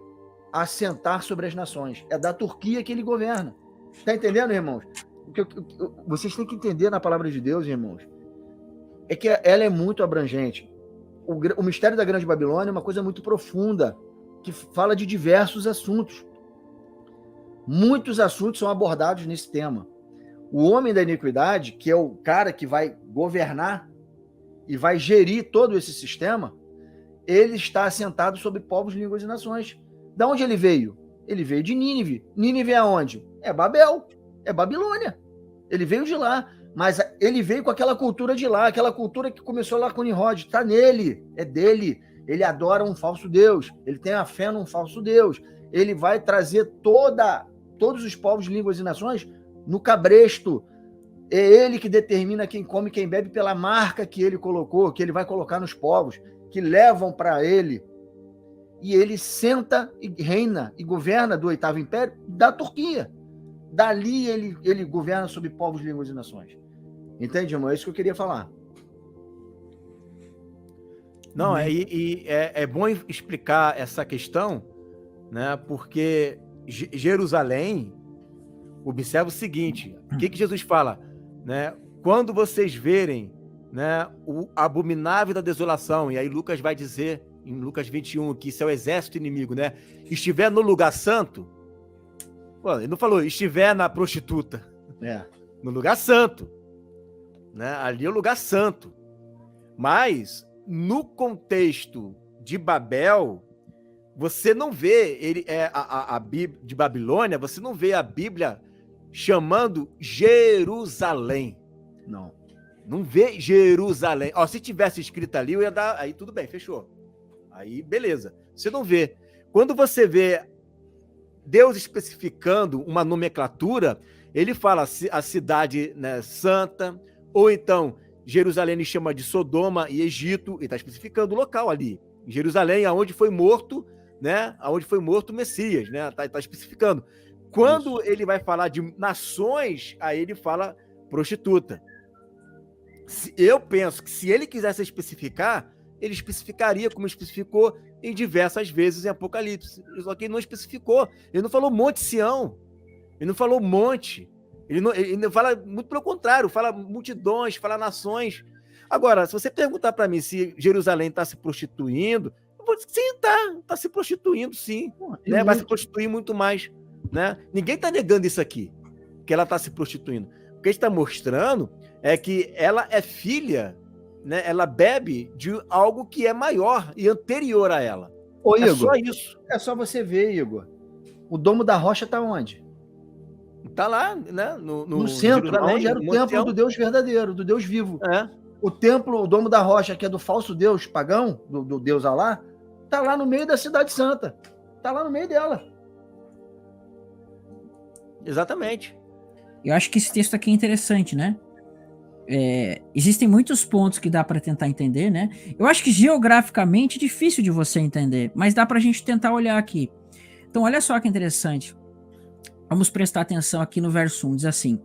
assentar sobre as nações. É da Turquia que ele governa. Está entendendo, irmãos? Vocês têm que entender na palavra de Deus, irmãos, é que ela é muito abrangente. O mistério da Grande Babilônia é uma coisa muito profunda, que fala de diversos assuntos. Muitos assuntos são abordados nesse tema. O homem da iniquidade, que é o cara que vai governar e vai gerir todo esse sistema, ele está assentado sobre povos, línguas e nações. Da onde ele veio? Ele veio de Nínive. Nínive é onde? É Babel, é Babilônia. Ele veio de lá, mas ele veio com aquela cultura de lá, aquela cultura que começou lá com Nimrod, está nele, é dele. Ele adora um falso Deus, ele tem a fé num falso Deus. Ele vai trazer todos os povos, línguas e nações no cabresto. É ele que determina quem come e quem bebe pela marca que ele colocou, que ele vai colocar nos povos, que levam para ele. E ele senta e reina e governa do 8º Império da Turquia. Dali ele governa sobre povos, línguas e nações. Entende, irmão? É isso que eu queria falar. Não, é bom explicar essa questão, né? Porque Jerusalém, observa o seguinte, o que Jesus fala, né? Quando vocês verem né, o abominável da desolação. E aí Lucas vai dizer, em Lucas 21, que isso é o exército inimigo, né? Estiver no lugar santo, pô, ele não falou, estiver na prostituta. No lugar santo. Né? Ali é o lugar santo. Mas, no contexto de Babel, você não vê a Bíblia de Babilônia, você não vê a Bíblia chamando Jerusalém. Não vê Jerusalém. Ó, se tivesse escrito ali, eu ia dar. Aí tudo bem, fechou. Aí, beleza. Você não vê. Quando você vê Deus especificando uma nomenclatura, ele fala a cidade, né, santa, ou então Jerusalém ele chama de Sodoma e Egito, e está especificando o local ali. Jerusalém, aonde foi morto, né? Aonde foi morto o Messias, né? Tá especificando. Quando ele vai falar de nações, aí ele fala prostituta. Eu penso que se ele quisesse especificar, ele especificaria como especificou em diversas vezes em Apocalipse. Só que ele não especificou. Ele não falou Monte Sião. Ele não falou monte. Ele não fala, muito pelo contrário, fala multidões, fala nações. Agora, se você perguntar para mim se Jerusalém está se prostituindo, eu vou dizer que sim, está se prostituindo, sim. Né? Vai se prostituir muito mais. Né? Ninguém está negando isso aqui, que ela está se prostituindo. O que a gente está mostrando é que ela é filha, né? Ela bebe de algo que é maior e anterior a ela. Ô, Igor, só isso. É só você ver, Igor. O Domo da Rocha está onde? Está lá, né? No centro, Jerusalém, onde era o templo do Deus verdadeiro, do Deus vivo. O templo, o Domo da Rocha, que é do falso Deus pagão, do Deus Alá, está lá no meio da Cidade Santa. Está lá no meio dela. Exatamente. Eu acho que esse texto aqui é interessante, né? Existem muitos pontos que dá para tentar entender, né? Eu acho que geograficamente é difícil de você entender, mas dá para a gente tentar olhar aqui. Então, olha só que interessante. Vamos prestar atenção aqui no verso 1, diz assim: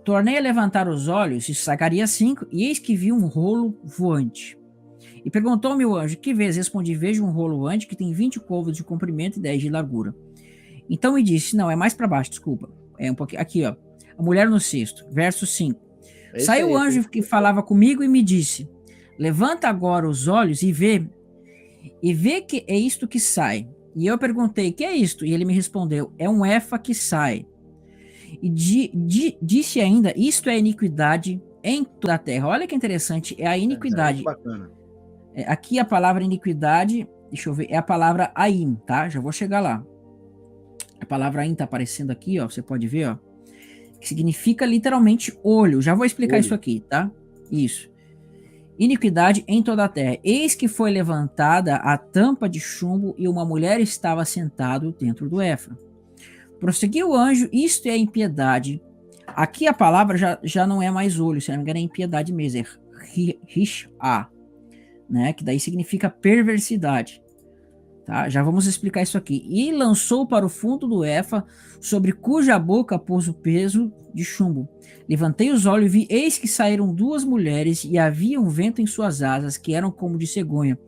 tornei a levantar os olhos, isso Zacarias 5, e eis que vi um rolo voante. E perguntou-me o anjo, que vês? Respondi, vejo um rolo voante que tem 20 côvados de comprimento e 10 de largura. Então me disse, não, é mais para baixo, desculpa. É um pouquinho, aqui ó, a mulher no cesto, verso 5. Saiu o anjo que falava comigo e me disse, levanta agora os olhos e vê que é isto que sai. E eu perguntei, que é isto? E ele me respondeu, é um efa que sai. E disse ainda, isto é iniquidade em toda a terra. Olha que interessante, é a iniquidade. Bacana. Aqui a palavra iniquidade, deixa eu ver, é a palavra aim, tá? Já vou chegar lá. A palavra aim tá aparecendo aqui, ó, você pode ver, ó. Que significa literalmente olho. Já vou explicar isso aqui, tá? Isso. Iniquidade em toda a terra. Eis que foi levantada a tampa de chumbo e uma mulher estava sentado dentro do efa. Prosseguiu o anjo, isto é impiedade. Aqui a palavra já não é mais olho, se não me engano é impiedade mesmo, é rishá, né? Que daí significa perversidade. Tá? Já vamos explicar isso aqui. E lançou para o fundo do efa, sobre cuja boca pôs o peso de chumbo. Levantei os olhos e vi, eis que saíram duas mulheres, e havia um vento em suas asas, que eram como de cegonha.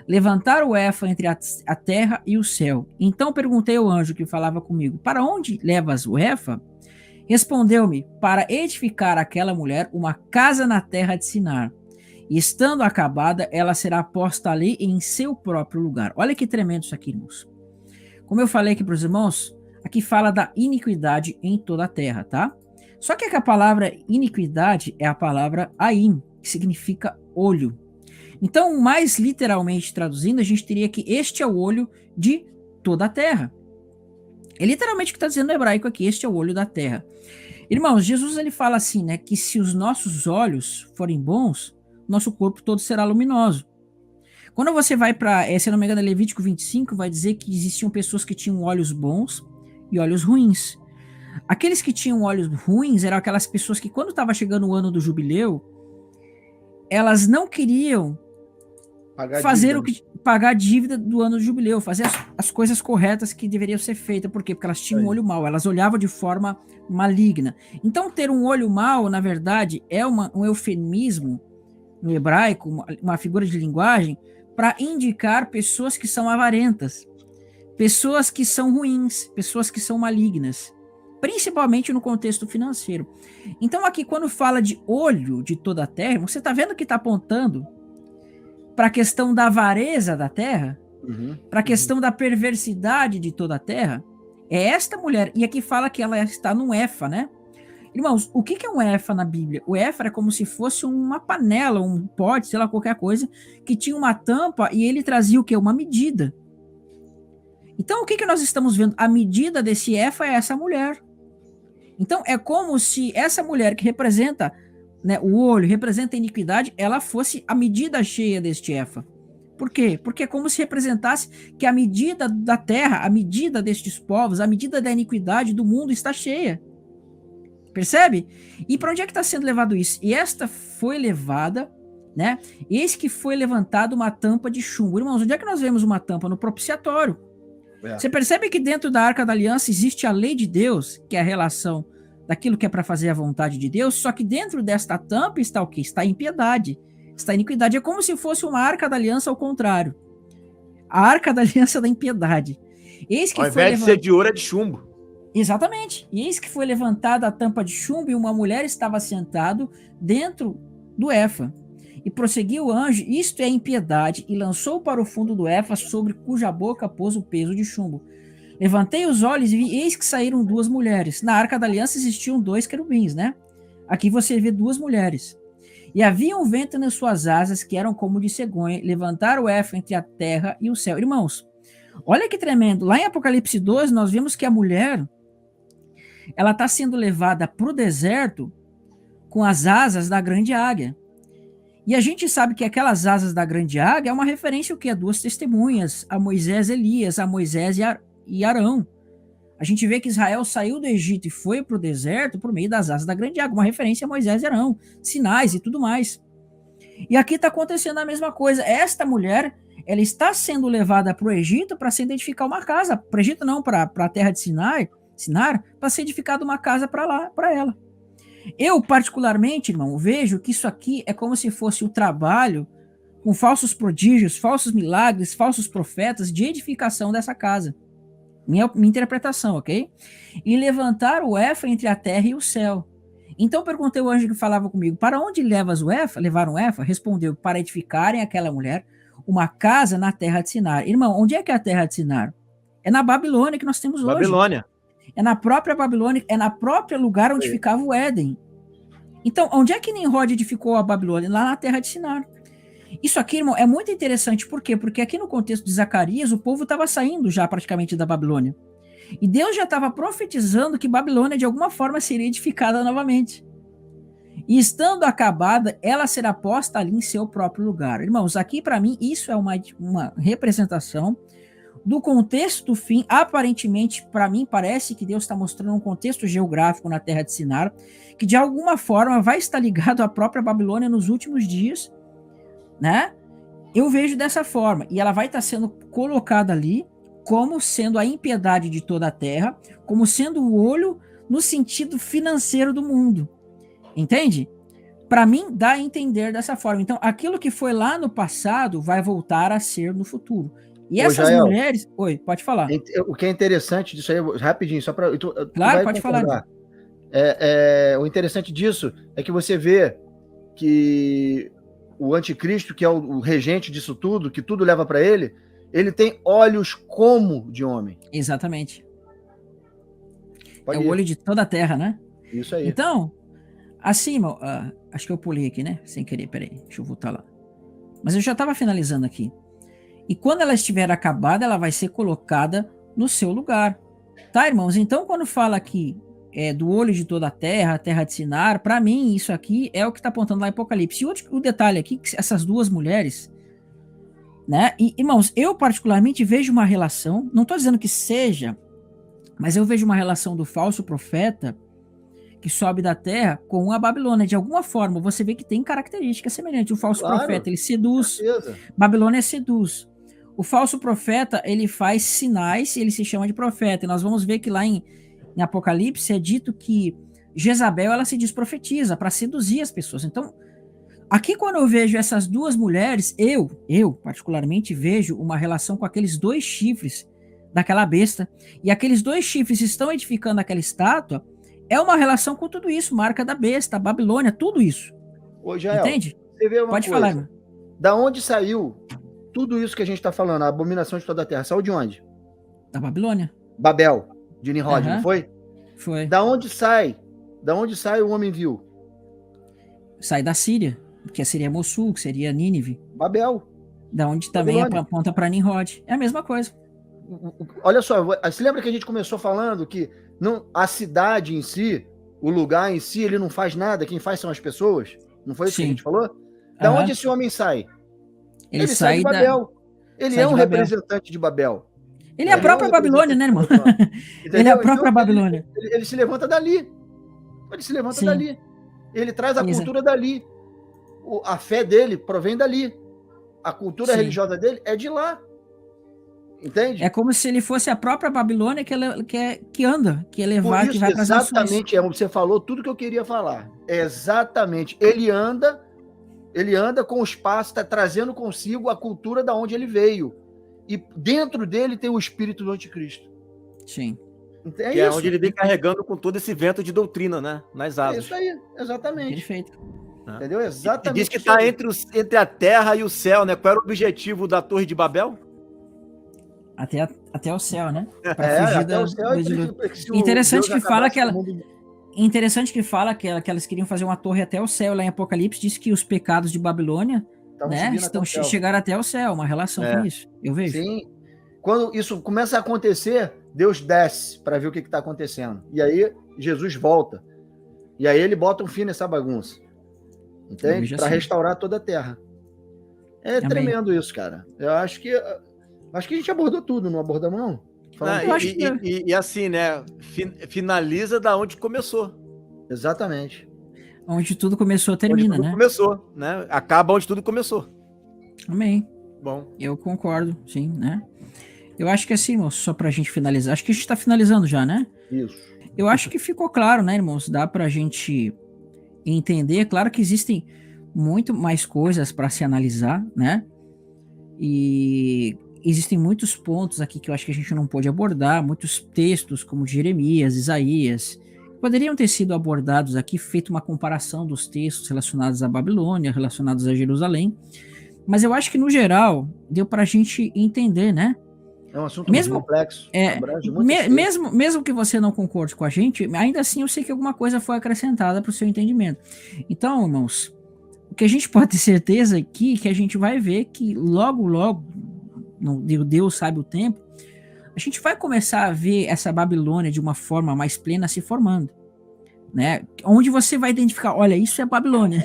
Levantaram o efa entre a terra e o céu. Então perguntei ao anjo que falava comigo, para onde levas o efa? Respondeu-me, para edificar aquela mulher uma casa na terra de Sinar. E estando acabada, ela será posta ali em seu próprio lugar. Olha que tremendo isso aqui, irmãos. Como eu falei aqui para os irmãos, aqui fala da iniquidade em toda a terra, tá? Só que a palavra iniquidade é a palavra aim, que significa olho. Então, mais literalmente traduzindo, a gente teria que este é o olho de toda a terra. É literalmente o que está dizendo no hebraico aqui, este é o olho da terra. Irmãos, Jesus ele fala assim, né, que se os nossos olhos forem bons, nosso corpo todo será luminoso. Quando você vai para, se não me engano, Levítico 25, vai dizer que existiam pessoas que tinham olhos bons e olhos ruins. Aqueles que tinham olhos ruins eram aquelas pessoas que, quando estava chegando o ano do jubileu, elas não queriam pagar a dívida do ano do jubileu, fazer as coisas corretas que deveriam ser feitas. Por quê? Porque elas tinham um olho mau, elas olhavam de forma maligna. Então, ter um olho mau, na verdade, é um eufemismo no hebraico, uma figura de linguagem, para indicar pessoas que são avarentas, pessoas que são ruins, pessoas que são malignas, principalmente no contexto financeiro. Então aqui, quando fala de olho de toda a terra, você está vendo que está apontando para a questão da avareza da terra, para a questão da perversidade de toda a terra? É esta mulher, e aqui fala que ela está num éfa, né? Irmãos, o que é um éfa na Bíblia? O éfa é como se fosse uma panela, um pote, sei lá, qualquer coisa, que tinha uma tampa e ele trazia o quê? Uma medida. Então, o que nós estamos vendo? A medida desse éfa é essa mulher. Então, é como se essa mulher que representa, né, o olho, representa a iniquidade, ela fosse a medida cheia deste éfa. Por quê? Porque é como se representasse que a medida da terra, a medida destes povos, a medida da iniquidade do mundo está cheia. Percebe? E para onde é que está sendo levado isso? E esta foi levada, né? Eis que foi levantada uma tampa de chumbo. Irmãos, onde é que nós vemos uma tampa? No propiciatório. Você percebe que dentro da Arca da Aliança existe a lei de Deus, que é a relação daquilo que é para fazer a vontade de Deus, só que dentro desta tampa está o quê? Está a impiedade, está a iniquidade. É como se fosse uma Arca da Aliança ao contrário. A Arca da Aliança da impiedade. Eis que ao invés de ser de ouro, é de chumbo. Exatamente. E eis que foi levantada a tampa de chumbo e uma mulher estava sentado dentro do éfa. E prosseguiu o anjo, isto é impiedade, e lançou para o fundo do éfa, sobre cuja boca pôs o peso de chumbo. Levantei os olhos e vi, eis que saíram duas mulheres. Na Arca da Aliança existiam 2 querubins, né? Aqui você vê 2 mulheres. E havia um vento nas suas asas, que eram como de cegonha, levantaram o éfa entre a terra e o céu. Irmãos, olha que tremendo. Lá em Apocalipse 2, nós vimos que a mulher, ela está sendo levada para o deserto com as asas da grande águia. E a gente sabe que aquelas asas da grande águia é uma referência ao que? A 2 testemunhas, a Moisés e Elias, a Moisés e Arão. A gente vê que Israel saiu do Egito e foi para o deserto por meio das asas da grande águia, uma referência a Moisés e Arão, sinais e tudo mais. E aqui está acontecendo a mesma coisa. Esta mulher, ela está sendo levada para o Egito para se edificar uma casa. Para o Egito não, para a terra de Sinar, para ser edificada uma casa para lá, para ela. Eu, particularmente, irmão, vejo que isso aqui é como se fosse o trabalho com falsos prodígios, falsos milagres, falsos profetas de edificação dessa casa. Minha interpretação, ok? E levantar o éfa entre a terra e o céu. Então perguntei ao anjo que falava comigo, para onde levas o éfa? Levaram o éfa? Respondeu, para edificarem aquela mulher uma casa na terra de Sinar. Irmão, onde é que é a terra de Sinar? É na Babilônia que nós temos hoje. Babilônia. É na própria Babilônia, é na própria lugar onde ficava o Éden. Então, onde é que Nimrod edificou a Babilônia? Lá na terra de Sinar. Isso aqui, irmão, é muito interessante. Por quê? Porque aqui no contexto de Zacarias, o povo estava saindo já praticamente da Babilônia. E Deus já estava profetizando que Babilônia, de alguma forma, seria edificada novamente. E estando acabada, ela será posta ali em seu próprio lugar. Irmãos, aqui para mim, isso é uma representação do contexto do fim. Aparentemente, para mim, parece que Deus está mostrando um contexto geográfico na terra de Sinar, que de alguma forma vai estar ligado à própria Babilônia nos últimos dias, né? Eu vejo dessa forma, e ela vai estar sendo colocada ali como sendo a impiedade de toda a terra, como sendo o olho no sentido financeiro do mundo, entende? Para mim, dá a entender dessa forma. Então, aquilo que foi lá no passado vai voltar a ser no futuro. E essas Jael, mulheres... Oi, pode falar. O que é interessante disso aí, rapidinho, só para... Claro, pode falar. O interessante disso é que você vê que o anticristo, que é o regente disso tudo, que tudo leva para ele tem olhos como de homem. Exatamente. Pode o olho de toda a terra, né? Isso aí. Então, acima, acho que eu pulei aqui, né? Sem querer, peraí, deixa eu voltar lá. Mas eu já estava finalizando aqui. E quando ela estiver acabada, ela vai ser colocada no seu lugar. Tá, irmãos? Então, quando fala aqui do olho de toda a terra de Sinar, para mim, isso aqui é o que está apontando lá em Apocalipse. E o detalhe aqui, que essas 2 mulheres, né? E, irmãos, eu particularmente vejo uma relação, não estou dizendo que seja, mas eu vejo uma relação do falso profeta que sobe da terra com a Babilônia. De alguma forma, você vê que tem características semelhantes. O falso profeta, ele seduz. Babilônia seduz. O falso profeta, ele faz sinais e ele se chama de profeta. E nós vamos ver que lá em Apocalipse é dito que Jezabel, ela se desprofetiza para seduzir as pessoas. Então, aqui quando eu vejo essas 2 mulheres, eu particularmente vejo uma relação com aqueles 2 chifres daquela besta. E aqueles 2 chifres estão edificando aquela estátua, é uma relação com tudo isso, marca da besta, a Babilônia, tudo isso. Ô, Jael, Entende? você vê uma Pode coisa. falar, irmão. Da onde saiu tudo isso que a gente está falando? A abominação de toda a terra. Saiu de onde? Da Babilônia. Babel, de Nimrod, Aham. não foi? Foi. Da onde sai? Da onde sai o homem viu? Sai da Síria, que seria Mossul, que seria Nínive. Babel. Da onde também Babilônia. aponta para Nimrod. É a mesma coisa. Olha só, você lembra que a gente começou falando que não, a cidade em si, o lugar em si, ele não faz nada, quem faz são as pessoas? Não foi isso que a Sim. gente falou? Da Aham. onde esse homem sai? Ele sai de sai da. Babel. Ele sai é de um Babel. representante de Babel. Ele é a própria Babilônia, né, irmão? Ele é a própria Babilônia. Ele se levanta dali. Ele se levanta Sim. dali. Ele traz a Exato. cultura dali. A fé dele provém dali. A cultura Sim. religiosa dele é de lá. Entende? É como se ele fosse a própria Babilônia que anda, que é Por levado, que isso, vai para as nações. exatamente, você falou tudo que eu queria falar. Exatamente. Ele anda com o espaço, está trazendo consigo a cultura da onde ele veio. E dentro dele tem o espírito do anticristo. Sim. É Que isso. é onde ele vem carregando com todo esse vento de doutrina, né? Nas É asas. isso aí, exatamente. Perfeito. Entendeu? E Exatamente. diz que isso está aí. entre a terra e o céu, né? Qual era o objetivo da Torre de Babel? Até o céu, né? Para É, fugir até o céu do dilúvio. se o Interessante Deus que fala acabasse que ela- com o mundo- Interessante que fala que elas queriam fazer uma torre até o céu. Lá em Apocalipse diz que os pecados de Babilônia, Estavam né, subindo até o céu. chegaram até o céu. Uma relação É. com isso. Eu vejo. Sim. Quando isso começa a acontecer, Deus desce para ver o que está acontecendo. E aí Jesus volta. E aí ele bota um fim nessa bagunça. Eu Entende? vejo Para assim. restaurar toda a terra. É Amém. tremendo isso, cara. Eu acho que a gente abordou tudo, não abordamos, não? Falando- eu acho que- E assim, né? Finaliza da onde começou. Exatamente. Onde tudo começou, Onde termina, tudo né? começou, né? Acaba onde tudo começou. Amém. Bom. Eu concordo, sim, né? Eu acho que assim, irmãos, só pra gente finalizar. Acho que a gente tá finalizando já, né? Isso. Eu acho que ficou claro, né, irmãos? Dá pra gente entender. Claro que existem muito mais coisas para se analisar, né? E existem muitos pontos aqui que eu acho que a gente não pôde abordar, muitos textos como Jeremias, Isaías, poderiam ter sido abordados aqui, feito uma comparação dos textos relacionados à Babilônia, relacionados a Jerusalém. Mas eu acho que, no geral, deu pra gente entender, né? É um assunto Mesmo- muito complexo. É, abrange muitas coisas. mesmo que você não concorde com a gente, ainda assim eu sei que alguma coisa foi acrescentada para o seu entendimento. Então, irmãos, o que a gente pode ter certeza aqui é que a gente vai ver que logo, Deus sabe o tempo, a gente vai começar a ver essa Babilônia de uma forma mais plena se formando, né? Onde você vai identificar, olha, isso é Babilônia.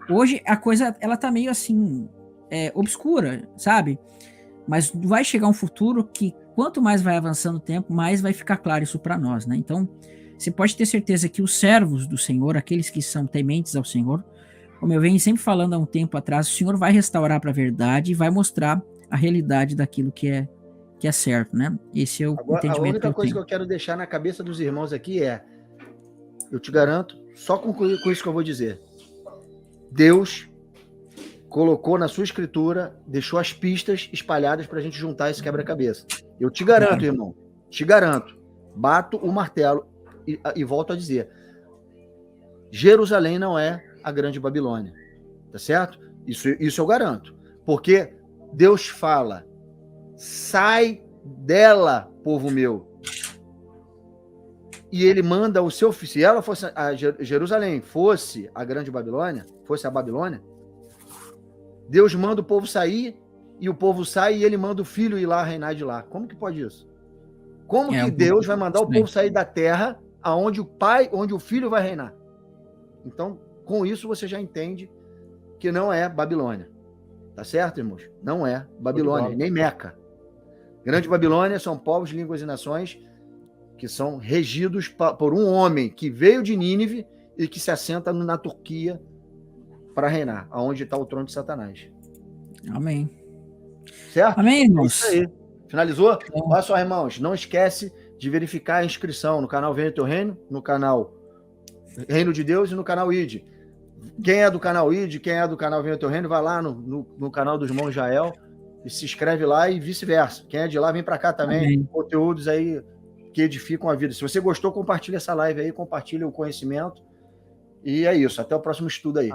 Hoje a coisa, ela tá meio assim, obscura, sabe? Mas vai chegar um futuro que, quanto mais vai avançando o tempo, mais vai ficar claro isso para nós, né? Então, você pode ter certeza que os servos do Senhor, aqueles que são tementes ao Senhor, como eu venho sempre falando há um tempo atrás, o Senhor vai restaurar para a verdade e vai mostrar a realidade daquilo que é certo, né? Esse é o Agora, a entendimento única que eu coisa que tenho. eu quero deixar na cabeça dos irmãos aqui é, eu te garanto, só com isso que eu vou dizer, Deus colocou na sua escritura, deixou as pistas espalhadas para a gente juntar esse quebra-cabeça. Eu te garanto, Claro. irmão, te garanto, bato o martelo e volto a dizer, Jerusalém não é a grande Babilônia, tá certo? Isso eu garanto, porque Deus fala, sai dela, povo meu. E ele manda o seu filho, se ela fosse a Jerusalém, fosse a grande Babilônia, fosse a Babilônia, Deus manda o povo sair, e o povo sai e ele manda o filho ir lá reinar de lá. Como que pode isso? Como que Deus vai mandar o povo sair da terra aonde o pai, onde o filho vai reinar? Então, com isso você já entende que não é Babilônia. Tá certo, irmãos? Não é Babilônia, nem Meca. Grande Babilônia são povos, línguas e nações que são regidos por um homem que veio de Nínive e que se assenta na Turquia para reinar, aonde está o trono de Satanás. Amém. Certo? Amém, irmãos. É isso aí. Finalizou? Então, Olha só, irmãos, não esquece de verificar a inscrição no canal Venha Teu Reino, no canal Reino de Deus e no canal ID. Quem é do canal ID, quem é do canal Venha Teu Reino, vai lá no canal do irmão Jael e se inscreve lá e vice-versa. Quem é de lá, vem para cá também. Amém. Conteúdos aí que edificam a vida. Se você gostou, compartilha essa live aí, compartilha o conhecimento. E é isso. Até o próximo estudo aí.